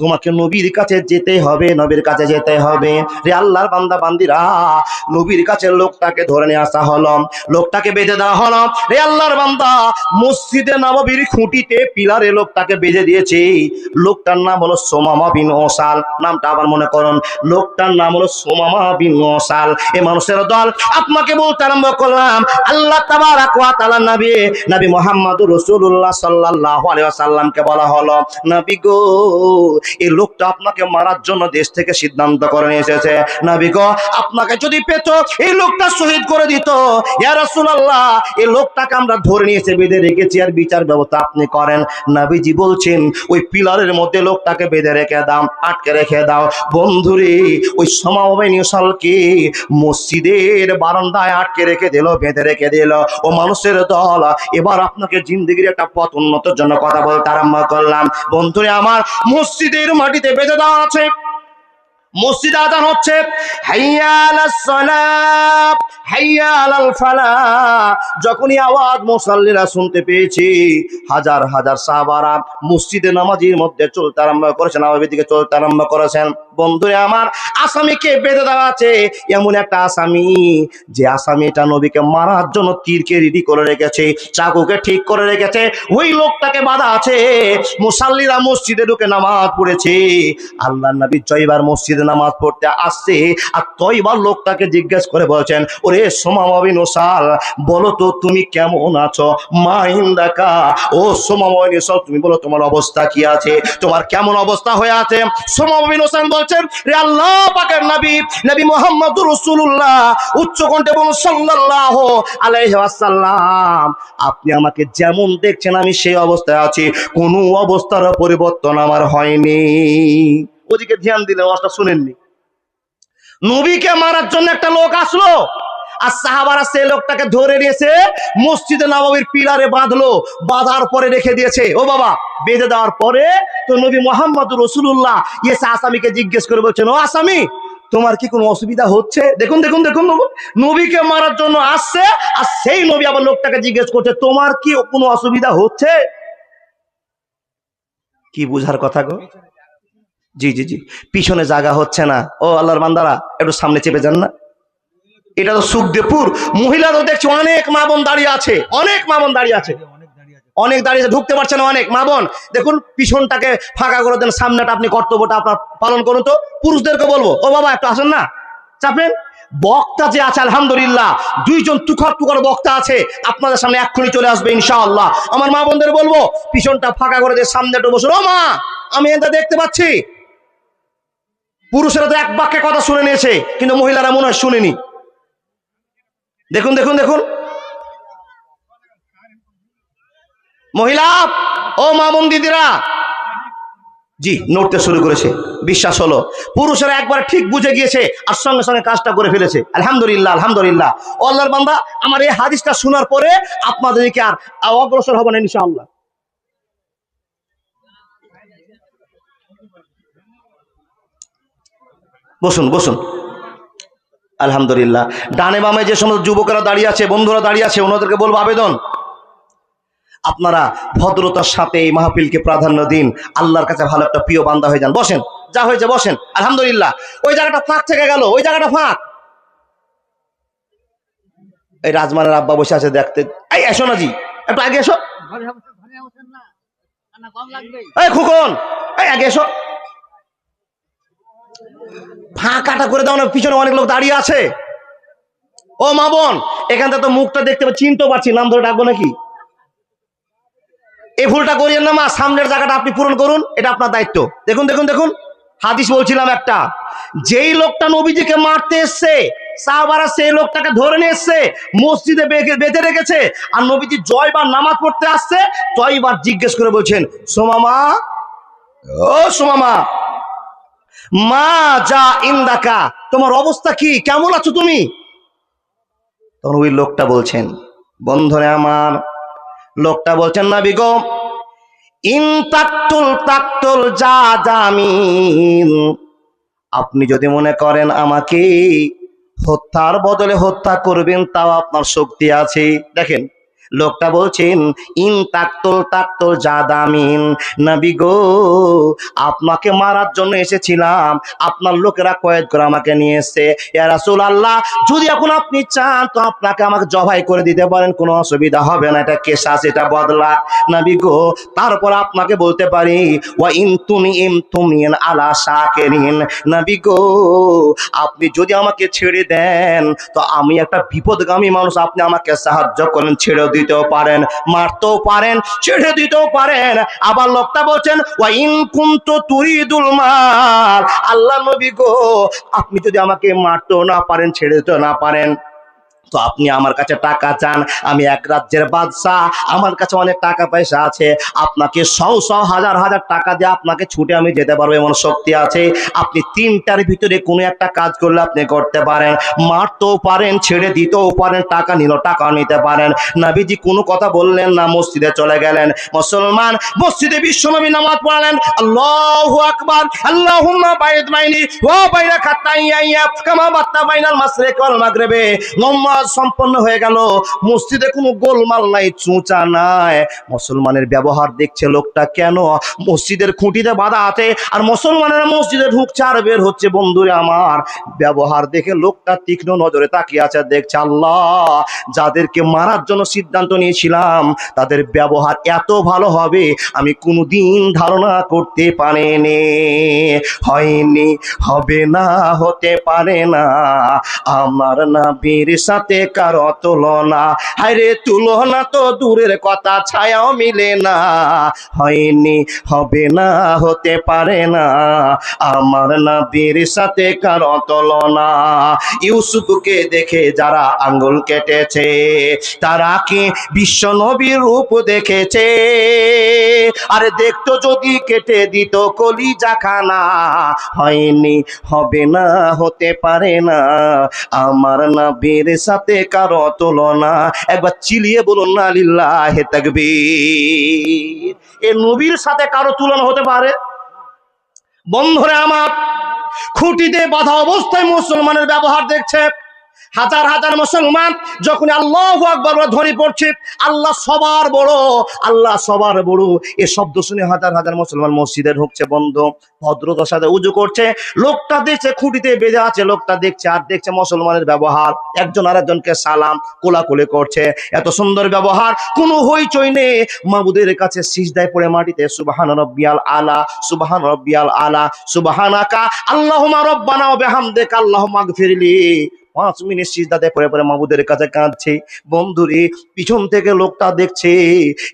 তোমাকে নবীর কাছে যেতে হবে, নবীর কাছে যেতে হবে। রে আল্লাহর বান্দা বান্দিরা, নবীর কাছে লোকটাকে ধরে নিয়ে আসা হলো, লোকটাকে বেঁধে দেওয়া হলো। রে আল্লাহর বান্দা, মসজিদে নববীর খুঁটিতে পিলারে লোকটাকে বেঁধে দিয়েছে। লোকটার নাম হলো সুমামা বিন ওসাল, নামটা আবার মনে করুন, লোকটার নাম হলো সুমামা বিন ওসাল। এ মানুষের দল আপনাকে বলতে আরম্ভ করলাম, আল্লাহ তাবারাক ওয়া তাআলা নবী মুহাম্মদুর রাসূলুল্লাহ সাল্লাল্লাহু আলাইহি ওয়াসাল্লামকে বলা হলো, নবী গো, এই লোকটা আপনাকে মারার জন্য দেশ থেকে সিদ্ধান্ত করে নিয়ে এসেছে। নবী গো, আপনাকে যদি পেত এই লোকটা শহীদ করে দিত। ইয়া রাসূলুল্লাহ, এই লোকটাকে আমরা ধরে নিয়ে এসে বেঁধে রেখেছি, আর বিচার ব্যবস্থা আপনি করেন। নবীজি বলছেন, ওই পিলারের মধ্যে লোকটাকে বেঁধে রেখে দাও, আটকে রেখে দাও। বন্ধুরে, ওই সমাবেশনকে মসজিদের বারান্দায় আটকে রেখে দিল, বেঁধে রেখে দিল। ও মানুষের দল, এবার আপনাকে জিন্দেগির একটা পথ উন্নতর জন্য কথা বলতে আরম্ভ করলাম। বন্ধুরে আমার, মসজিদের মাটিতে বেঁধে দেওয়া আছে, মসজিদে আযান হচ্ছে, হাইয়া আলাস সালাত হাইয়া আলাল ফালাহ। যখনই আওয়াজ মুসাল্লিরা শুনতে পেয়েছে, হাজার হাজার সাহাবারা মসজিদে নামাজের মধ্যে চলতে আরম্ভ করেছেন, নবীর দিকে চলতে আরম্ভ করেছেন। বন্ধুরে আমার, আসামিকে বেঁধে দেওয়া আছে, এমন একটা আসামি যে আসামিটা নবীকে মারার জন্য তীরকে রেডি করে রেখেছে, চাকুকে ঠিক করে রেখেছে, ওই লোকটাকে বাধা আছে। মুসাল্লিরা মসজিদে ঢুকে নামাজ পড়েছে, আল্লাহর নবী জয়বার মসজিদে নামাজ পড়তে আসছে, আর তয়বার লোকটাকে জিজ্ঞেস করে বলছেন, ওরে সুমামা বিন উসাল, বলো তো তুমি কেমন আছো? মা ইনদাকা, ও সুমামা বিন উসাল, তুমি বলো তোমার অবস্থা কি আছে, তোমার কেমন অবস্থা হয়ে আছে? সুমামা বিন উসাল বলছেন, রে আল্লাহ পাকের নবী, নবী মুহাম্মদুর রাসূলুল্লাহ, উচ্চ কণ্ঠে বলুন সাল্লাল্লাহু আলাইহি ওয়াসাল্লাম, আপনি আমাকে যেমন দেখছেন আমি সেই অবস্থায় আছি, কোনো অবস্থার পরিবর্তন আমার হয়নি। ওদিকে ধ্যান দিলে ওয়াজটা শুনেননি। নবীকে মারার জন্য একটা লোক আসলো, আর সাহাবারা সেই লোকটাকে ধরে নিয়েছে, মসজিদে নববীর পিলারে বাঁধলো, বাঁধার পরে রেখে দিয়েছে। ও বাবা, বেঁধে দেওয়ার পরে তো নবী মুহাম্মদুর রাসূলুল্লাহ এসে আসামিকে জিজ্ঞেস করে বলছেন, ও আসামি, তোমার কি কোনো অসুবিধা হচ্ছে? দেখুন দেখুন দেখুন, নবীকে মারার জন্য আসছে, আর সেই নবী আবার লোকটাকে জিজ্ঞেস করছে, তোমার কি কোনো অসুবিধা হচ্ছে? কি বুঝার কথা গো? জি জি জি, পিছনে জায়গা হচ্ছে না। ও আল্লাহর বান্দারা, একটু সামনে চেপে যান না। এটা তো সুখদেবপুর, মহিলা তো দেখছি অনেক মা বোন দাঁড়িয়ে আছে, অনেক মা বোন দাঁড়িয়ে আছে, অনেক দাঁড়িয়ে ঢুকতে পারছে না অনেক মা বোন। দেখুন পিছনটাকে ফাঁকা করে দেন, সামনেটা আপনি কর্তব্যটা আপনার পালন করুন। তো পুরুষদেরকে বলবো, ও বাবা একটু আসেন না, চাপেন। বক্তা যে আছে আলহামদুলিল্লাহ, দুইজন তুখর তুখর বক্তা আছে, আপনাদের সামনে এক্ষুনি চলে আসবে ইনশাআল্লাহ। আমার মা বোনদের বলবো, পিছনটা ফাঁকা করে দিয়ে সামনে একটু বসুন। ও মা, আমি এটা দেখতে পাচ্ছি পুরুষেরা তো এক বাক্যে কথা শুনে নিয়েছে, কিন্তু মহিলারা মনে হয় শুনেনি। দেখুন দেখুন দেখুন, মহিলা ও মা বোন দিদিরা, জি নড়তে শুরু করেছে। বিশ্বাস হলো পুরুষেরা একবার ঠিক বুঝে গিয়েছে, আর সঙ্গে সঙ্গে কাজটা করে ফেলেছে। আলহামদুলিল্লাহ আলহামদুলিল্লাহ। ও আল্লাহর বান্দা, আমার এই হাদিসটা শোনার পরে আপনাদেরকে আর অগ্রসর হব না ইনশাআল্লাহ। বসুন বসুন। আলহামদুলিল্লাহ। ডানে বামে যে সমস্ত যুবকেরা দাঁড়িয়ে আছে, বন্ধুরা দাঁড়িয়ে আছে, ওনাদেরকে বলবো আবেদন, আপনারা ভদ্রতার সাথে এই মাহফিলকে প্রাধান্য দিন, আল্লাহর কাছে ভালো একটা প্রিয় বান্দা হয়ে যান। বসেন, যা হয়েছে বসেন। আলহামদুলিল্লাহ। ওই জায়গাটা ফাঁক থেকে গেল, ওই জায়গাটা ফাঁক। এই রাজমানের আব্বা বসে আছে দেখতে, এই এসো না জি, একটু আগে এসো। এই খুকন, এই আগে এসো। ফাঁকাটা করে দাও না, পিছনে অনেক লোক দাঁড়িয়ে আছে। ও মা বোন, এখান থেকে তো মুখটা দেখতে চিনতে পারছি, নাম ধরে ডাকবো নাকি? এই ভুলটা করিয়েন না মা, সামনের জায়গাটা আপনি পূরণ করুন, এটা আপনার দায়িত্ব। দেখুন দেখুন দেখুন, হাদিস বলছিলাম একটা, যেই লোকটা নবীজিকে মারতে এসছে, সাহাবারা সেই লোকটাকে ধরে নিয়ে এসছে, মসজিদে বেঁধে রেখেছে, আর নবীজি জয়বার নামাজ পড়তে আসছে, জয়বার জিজ্ঞেস করে বলছেন, সোমামা, ও সোমামা, মা যা ইন্দাকা, তোমার অবস্থা কি, কেমন আছো তুমি? তখন ওই লোকটা বলছেন, বন্ধুরে আমার, লোকটা বলছেন, নবী গো, ইন তাকতুল তাকতুল জাদামিন, আপনি যদি মনে করেন আমাকে হত্যার বদলে হত্যা করবেন, তাও আপনার শক্তি আছে। দেখেন লোকটা বলছেন, ইন তাকতুল তাকতুল জাদামিন, নবী গো, আপনাকে মারার জন্য এসেছিলাম, আপনার লোকেরা কয়েদ করে আমাকে নিয়ে এসেছে, ইয়া রাসূলুল্লাহ, যদি এখন আপনি চান তো আপনাকে আমাকে জবাই করে দিতে পারেন, কোনো অসুবিধা হবে না, এটা কেসাস, এটা বদলা। নবী গো, তারপর আপনাকে বলতে পারি, ওয়া ইন তুমিন আলা শাকিরিন, নবী গো, আপনি যদি আমাকে ছেড়ে দেন তো আমি একটা বিপদগামী মানুষ, আপনি আমাকে সাহায্য করেন, ছেড়ে দিতেও পারেন, মারতেও পারেন, ছেড়ে দিতেও পারেন। আবার লোকটা বলছেন, ওয়া ইন কুনতু তুরিদুল মাল, আল্লাহ নবী গো, আপনি যদি আমাকে মারতেও না পারেন, ছেড়ে দিতেও না পারেন, তো আপনি আমার কাছে টাকা চান, আমি এক রাজ্যের বাদশাহ, আমার কাছে অনেক টাকা পয়সা আছে, আপনাকে শও হাজার হাজার টাকা দিয়ে আপনাকে ছুটে আমি যেতে পারবো, এমন শক্তি আছে। আপনি তিনটার ভিতরে কোনো একটা কাজ করলে আপনি করতে পারেন, মারতেও পারেন, ছেড়ে দিতেও পারেন, টাকা নিল টাকা নিতে পারেন। নবীজি কোনো কথা বললেন না, মসজিদে চলে গেলেন। মুসলমান মসজিদে বিশ্বনবী নামাজ পড়লেন, আল্লাহু আকবার, আল্লাহুম্মা বাইদ বাইনি ওয়া বাইনা খাতাইয়া কামা বাত্তা বাইনাল মাশরিক ওয়াল মাগরিবি, নামাজ সম্পন্ন হয়ে গেল, মসজিদে কোনো গোলমাল নাই, চুঁচা নাই। মুসলমানের ব্যবহার দেখছে লোকটা কেন মসজিদের খুঁটিতে বাধা আছে আর মুসলমানেরা মসজিদে ঢুকছে আর বের হচ্ছে। বন্ধুরে আমার, ব্যবহার দেখে লোকটা তীক্ষ্ণ নজরে তাকিয়ে আছে, দেখছে আল্লাহ যাদেরকে মারার জন্য সিদ্ধান্ত নিয়েছিলাম তাদের ব্যবহার এত ভালো হবে আমি কোনোদিন ধারণা করতে পারিনি। হয়নি, হবে না, হতে পারে না, আমার নবীর সাথে কারো তুলনা। হায়রে তুলনা তো দূরের কথা, ছায়াও মিলে না। হয়নি, হবে না, হতে পারে না, আমার নবীর সাথে কারো তুলনা। ইউসুফকে দেখে যারা আঙ্গুল কেটেছে তারা কি বিশ্ব নবীর রূপ দেখেছে? আরে দেখতো যদি কেটে দিত কলিজা খানা। হয়নি, হবে না, হতে পারে না, আমার নবীর সাথে কারো তুলনা। একবার চিলিয়ে বলুন না লিল্লাহি তাকবীর। এ নবীর সাথে কারো তুলনা হতে পারে? বন্ধুরা আমার, খুঁটিতে বাঁধা অবস্থায় মুসলমানের ব্যবহার দেখছে। হাজার হাজার মুসলমান যখন আল্লাহু আকবার ধরে পড়ছে, আল্লাহ সবার বড়, আল্লাহ সবার বড়, এ শব্দ শুনে হাজার হাজার মুসলমান মসজিদে ঢুকছে। বন্ধ ভদ্রতার সাথে উজু করছে। লোকটা দেখছে খুঁটিতে বেঁধে আছে, লোকটা দেখছে আর দেখছে মুসলমানের ব্যবহার, একজন আরেকজনকে সালাম কোলাকুলি করছে। এত সুন্দর ব্যবহার, কোনো হইচই নেই। মাবুদের কাছে সিজদায় পড়ে মাটিতে সুবহান রাব্বিয়াল আলা, সুবহান রাব্বিয়াল আলা, সুবহানাকা আল্লাহুম্মা রব্বানা ওয়া বিহামদিকা আল্লাহুম্মা গফিরলি। 5 মিনিট সিজদাতে পড়ে পড়ে মাবুদের কাছে কাঁদছে। বন্ধুরে, পিছন থেকে লোকটা দেখছে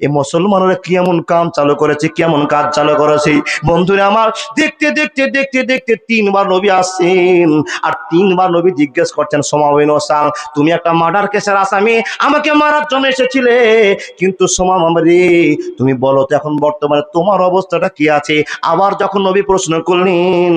এ মুসলমানরা কেমন কাম চালু করেছে, কেমন কাজ চালু করেছে। বন্ধুরে আমার, দেখতে দেখতে দেখতে দেখতে 3 বার নবী আসছেন আর 3 বার নবী জিজ্ঞেস করছেন সোমা বিন ওসাল, তুমি একটা মার্ডার কেসের আসামি, আমাকে মারার জন্য এসেছিলে, কিন্তু সোমা রে তুমি বলো তো এখন বর্তমানে তোমার অবস্থাটা কি আছে? আবার যখন নবী প্রশ্ন করলেন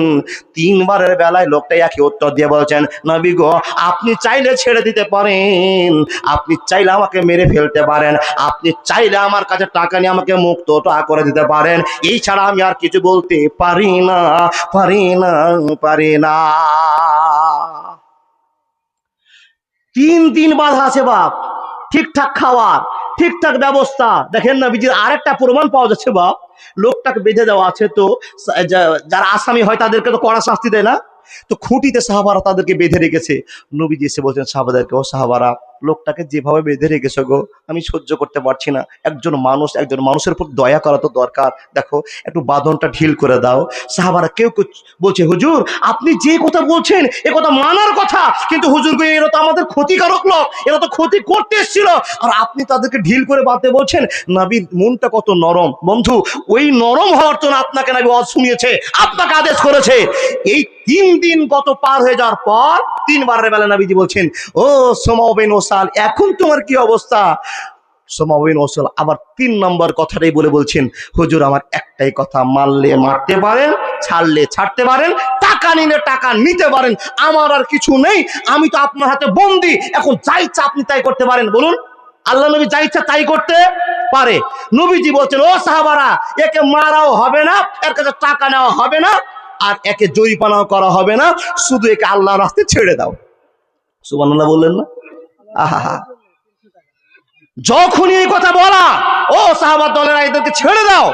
3 বারের বেলায় লোকটা একই উত্তর দিয়ে বলছেন, নবী গো আপনি চাইলে ছেড়ে দিতে পারেন, আপনি চাইলে আমাকে মেরে ফেলতে পারেন, আপনি চাইলে আমার কাছে টাকা নিয়ে আমাকে মুক্তটা করে দিতে পারেন, এই ছাড়া আমি আর কিছু বলতে পারি না, পারি না, পারি না। 3 বাধা আছে বাপ, ঠিকঠাক খাওয়ার, ঠিকঠাক ব্যবস্থা। দেখেন না বিজির আরেকটা প্রমাণ পাওয়া যাচ্ছে বাপ, লোকটাকে বেঁধে দেওয়া আছে, তো যারা আসামি হয় তাদেরকে তো কড়া শাস্তি দেয় না, তো খুঁটিতে সাহাবারা তাদেরকে বেঁধে রেখেছে। নবীজি এসে বলছেন সাহাবাদেরকে, ও সাহাবারা লোকটাকে যেভাবে বেঁধে রেখেছো গো আমি সহ্য করতে পারছি না, একজন মানুষের উপর দয়া করা তো দরকার, দেখো একটু বাঁধনটা ঢিল করে দাও। সাহাবারা কেউ কেউ বলছে, হুজুর আপনি যে কথা বলছেন এ কথা মানার কথা, কিন্তু হুজুর গো এরা তো আমাদের ক্ষতিকারক লোক, এরা তো ক্ষতি করতে এসেছিল, আর আপনি তাদেরকে ঢিল করে বাঁধতে বলছেন। নবীর মনটা কত নরম বন্ধু, ওই নরম হওয়ার জন্য আপনাকে নবী ওয়াজ শুনিয়েছে, আপনাকে আদেশ করেছে। এই 3 দিন কত পার হয়ে যাওয়ার পর 3 বারের বেলা নবীজি বলছেন, ও সোমা বিন ওসাল এখন তোমার কি অবস্থা? সোমা বিন ওসাল আবার 3 নম্বর কথাটাই বলে বলছেন, হুজুর আমার একটাই কথা, মারলে মারতে পারেন, ছাড়লে ছাড়তে পারেন, টাকা নিলে টাকা নিতে পারেন, আমার আর কিছু নেই, আমি তো আপনার হাতে বন্দি, এখন যা ইচ্ছা আপনি তাই করতে পারেন। বলুন, আল্লাহ নবী যা ইচ্ছা তাই করতে পারে। নবীজি বলছেন, ও সাহাবারা একে মারাও হবে না, এর কাছে টাকা নেওয়া হবে না, আর একে জরিমানাও করা হবে না, শুধু একে আল্লাহর রাস্তায় ছেড়ে দাও। সুবহানাল্লাহ বললেন না? আহা, যখনই এই কথা বলা, ও সাহাবার দলেরা এদেরকে ছেড়ে দাও,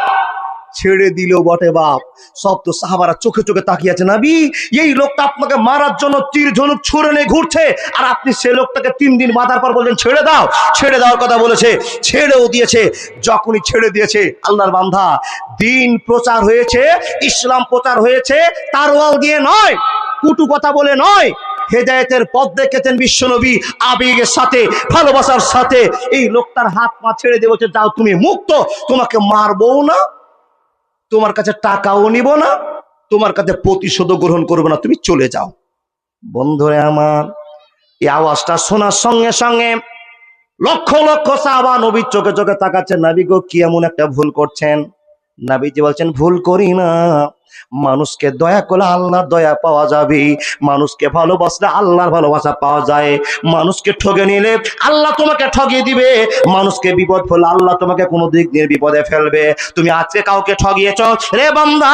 ছেড়ে দিল বটে বাপ। সব তো সাহাবারা চোখে চোখে তাকিয়ে আছে, নবী এই লোকটা আপনাকে মারার জন্য তীর ধনুক ছুড়ে নিয়ে ঘুরছে, আর আপনি সে লোকটাকে 3 দিন বাঁধার পর বলছেন ছেড়ে দাও। ছেড়ে দেওয়ার কথা বলেছে, ছেড়েও দিয়েছে। যখনই ছেড়ে দিয়েছে, আল্লাহর বান্দা, দিন প্রচার হয়েছে, ইসলাম প্রচার হয়েছে, তারওয়াল দিয়ে নয়, কুটু কথা বলে নয়, হেদায়েতের পথ দেখেছেন বিশ্বনবী আবেগের সাথে, ভালোবাসার সাথে। এই লোকটার হাত পা ছেড়ে দিয়ে বলছে, যাও তুমি মুক্ত, তোমাকে মারবো না, তোমার কাছে টাকাও নিব না, তোমার কাছে প্রতিশোধ গ্রহণ করবো না, তুমি চলে যাও। বন্ধুরে আমার, এই আওয়াজটা শোনার সঙ্গে সঙ্গে লক্ষ লক্ষ সাহাবা নবীর চোখে চোখে তাকাচ্ছেন, নবী গো কি এমন একটা ভুল করছেন? নবীজি বলছেন, ভুল করি না, মানুষকে দয়া করলে আল্লাহর দয়া পাওয়া যাবে, মানুষকে ভালোবাসলে আল্লাহর ভালোবাসা পাওয়া যায়। মানুষকে ঠকে নিলে আল্লাহ তোমাকে ঠকিয়ে দিবে, মানুষকে বিপদ ফেলে আল্লাহ তোমাকে কোনো দিক দিয়ে বিপদে ফেলবে। তুমি আজকে কাউকে ঠকিয়েছ রে বান্দা,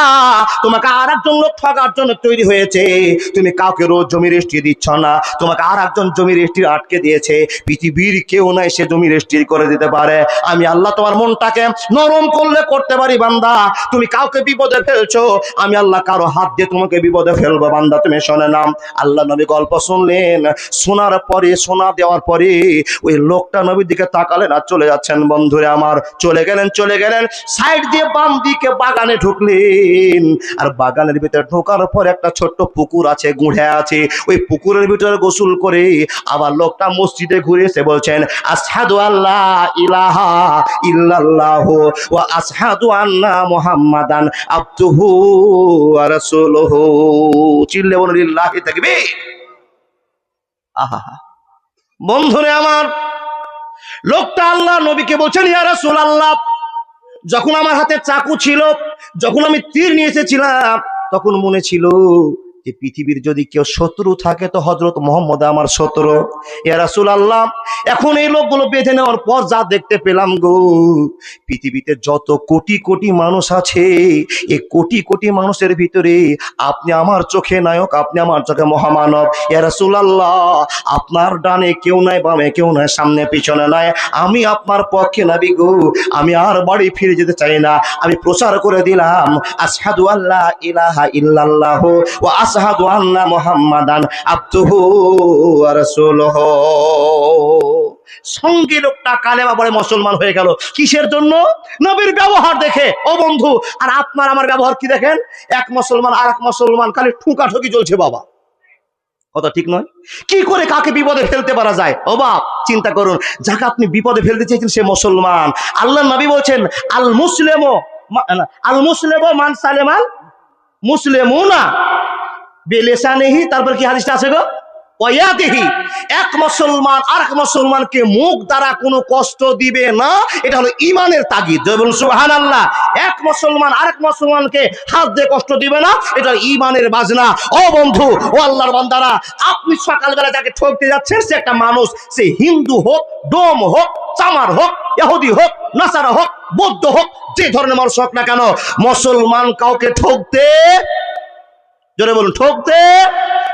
তোমাকে আর একজন লোক ঠকার জন্য তৈরি হয়েছে। তুমি কাউকে রোজ জমি রেজিস্ট্রি দিচ্ছ না, তোমাকে আর একজন জমি রেজিস্ট্রি আটকে দিয়েছে। পৃথিবীর কেউ নাই সে জমি রেজিস্ট্রি করে দিতে পারে। আমি আল্লাহ তোমার মনটাকে নরম করলে করতে পারি বান্দা। তুমি কাউকে বিপদে ফেলছো, আমি আল্লাহ কারো হাত দিয়ে তোমাকে বিপদে ফেলবো বান্দা। তুমি শোনে নাম, আল্লাহ নবী গল্প শুনলেন, শোনার পরে শোনা দেওয়ার পরে ওই লোকটা নবীর দিকে তাকালেন আর চলে যাচ্ছেন। বন্ধুরে আমার, চলে গেলেন সাইড দিয়ে বাম দিকে বাগানে ঢুকলেন। আর বাগানের ভিতরে ঢোকার পর একটা ছোট্ট পুকুর আছে, গুঁড়ে আছে, ওই পুকুরের ভিতরে গোসল করে আবার লোকটা মসজিদে ঘুরে এসে বলছেন, আশহাদু আল্লা ইলাহা ইল্লাল্লাহু ওয়া আশহাদু আন্না মুহাম্মাদান আবদুহু ওয়া রাসূলুহু। চিল্লে বলুন লিল্লাহি তাকবীর। আহা বন্ধুরে আমার, লোকটা আল্লাহ নবীকে বলছেন, ইয়া রাসূলুল্লাহ, যখন আমার হাতে চাকু ছিল, যখন আমি তীর নিয়ে এসেছিলাম, তখন মনে ছিল যে পৃথিবীর যদি কেউ শত্রু থাকে তো হযরত মুহাম্মদ আমার শত্রু। ইয়া রাসূলুল্লাহ, এখন এই লোকগুলো বেঁধে নেওয়ার পর যা দেখতে পেলাম গো, পৃথিবীতে যত কোটি কোটি মানুষ আছে, এই কোটি কোটি মানুষের ভিতরে আপনি আমার চোখে নায়ক, আপনি আমার চোখে মহামানব। ইয়া রাসূলুল্লাহ, আপনার ডানে কেউ নাই, বামে কেউ নাই, সামনে পিছনে নাই, আমি আপনার পক্ষে নবী গো। আমি আর বাড়ি ফিরে যেতে চাই না, আমি প্রচার করে দিলাম, আশহাদু আল্লা ইলাহা ইল্লাল্লাহু ওয়া আশহাদু আন্না মুহাম্মাদান আবদুহু ওয়া রাসূলুহু। সঙ্গে লোকটা কালেমা পড়ে মুসলমান হয়ে গেল। কিসের জন্য? নবীর ব্যবহার দেখে। ও বন্ধু, আর আপনার আমার ব্যবহার কি দেখেন? এক মুসলমান আর এক মুসলমান খালি ঠুকাঠুকি চলছে বাবা, কথা ঠিক নয়? কি করে কাকে বিপদে ফেলতে পারা যায়? ও বাপ, চিন্তা করুন, যাকে আপনি বিপদে ফেলতে চেয়েছেন সে মুসলমান। আল্লাহ নবী বলছেন, আল মুসলিমু মান সালেমাল মুসলিমুনা বিলিসানিহি, তারপর কি হাদিসটা আছে গো, ওয়ায়াদিহি। এক মুসলমান আরেক মুসলমানকে মুখ দ্বারা কোনো কষ্ট দিবে না, এটা হলো ঈমানের তাগিদ। বলুন সুবহানাল্লাহ। এক মুসলমান আরেক মুসলমানকে হাত দিয়ে কষ্ট দিবে না, এটা ঈমানের বাজনা। ও বন্ধু, ও আল্লাহর বান্দারা, আপনি সকালবেলা যাকে ঠকতে যাচ্ছেন সে একটা মানুষ, সে হিন্দু হোক, ডোম হোক, চামার হোক, ইহুদি হোক, নাসারা হোক, বৌদ্ধ হোক, যে ধরনের মানুষ হোক না কেন, মুসলমান কাউকে ঠকতে, জোরে বলুন, ঠকতে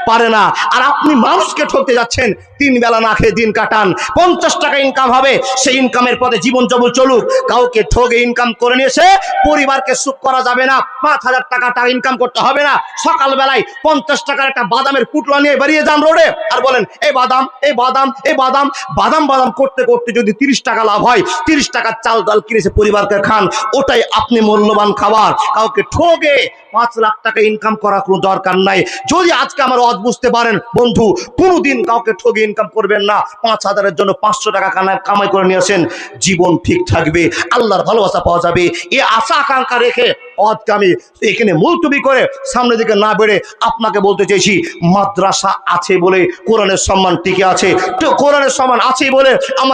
পারে না। আর আপনি মানুষকে ঠকতে যাচ্ছেন, তিন বেলা না খেয়ে দিন কাটান, 50 টাকা ইনকাম হবে, সেই ইনকামের পথে জীবন যাপন চলুক। কাউকে ঠকে ইনকাম করে নিয়ে এসে পরিবারকে সুখ করা যাবে না। 5000 টাকা ইনকাম করতে হবে না। সকালবেলায় 50 টাকার একটা বাদামের পুটলা নিয়ে বেরিয়ে যান রোডে, আর বলেন এই বাদাম, এই বাদাম, এই বাদাম। বাদাম বাদাম করতে করতে যদি 30 টাকা লাভ হয়, 30 টাকার চাল ডাল কিনেছে পরিবারকে খান, ওটাই আপনি মূল্যবান খাবার। কাউকে ঠকে 5 লাখ টাকা ইনকাম করার কোনো দরকার নাই। যদি আজকে আমার ওয়াজ বুঝতে পারেন বন্ধু, কোনোদিন কাউকে ঠকে ইনকাম করবেন না। 5000-এর জন্য 500 টাকা কামাই করে নিয়ে আসেন, জীবন ঠিক থাকবে, আল্লাহর ভালোবাসা পাওয়া যাবে। এই আশা আকাঙ্ক্ষা রেখে ওয়াজকে আমি এখানে মুলতবি করে সামনের দিকে না বেড়ে আপনাকে বলতে চাইছি, মাদ্রাসা আছে বলে কোরআনের সম্মান টিকে আছে, তো কোরআনের সম্মান আছে বলে আমার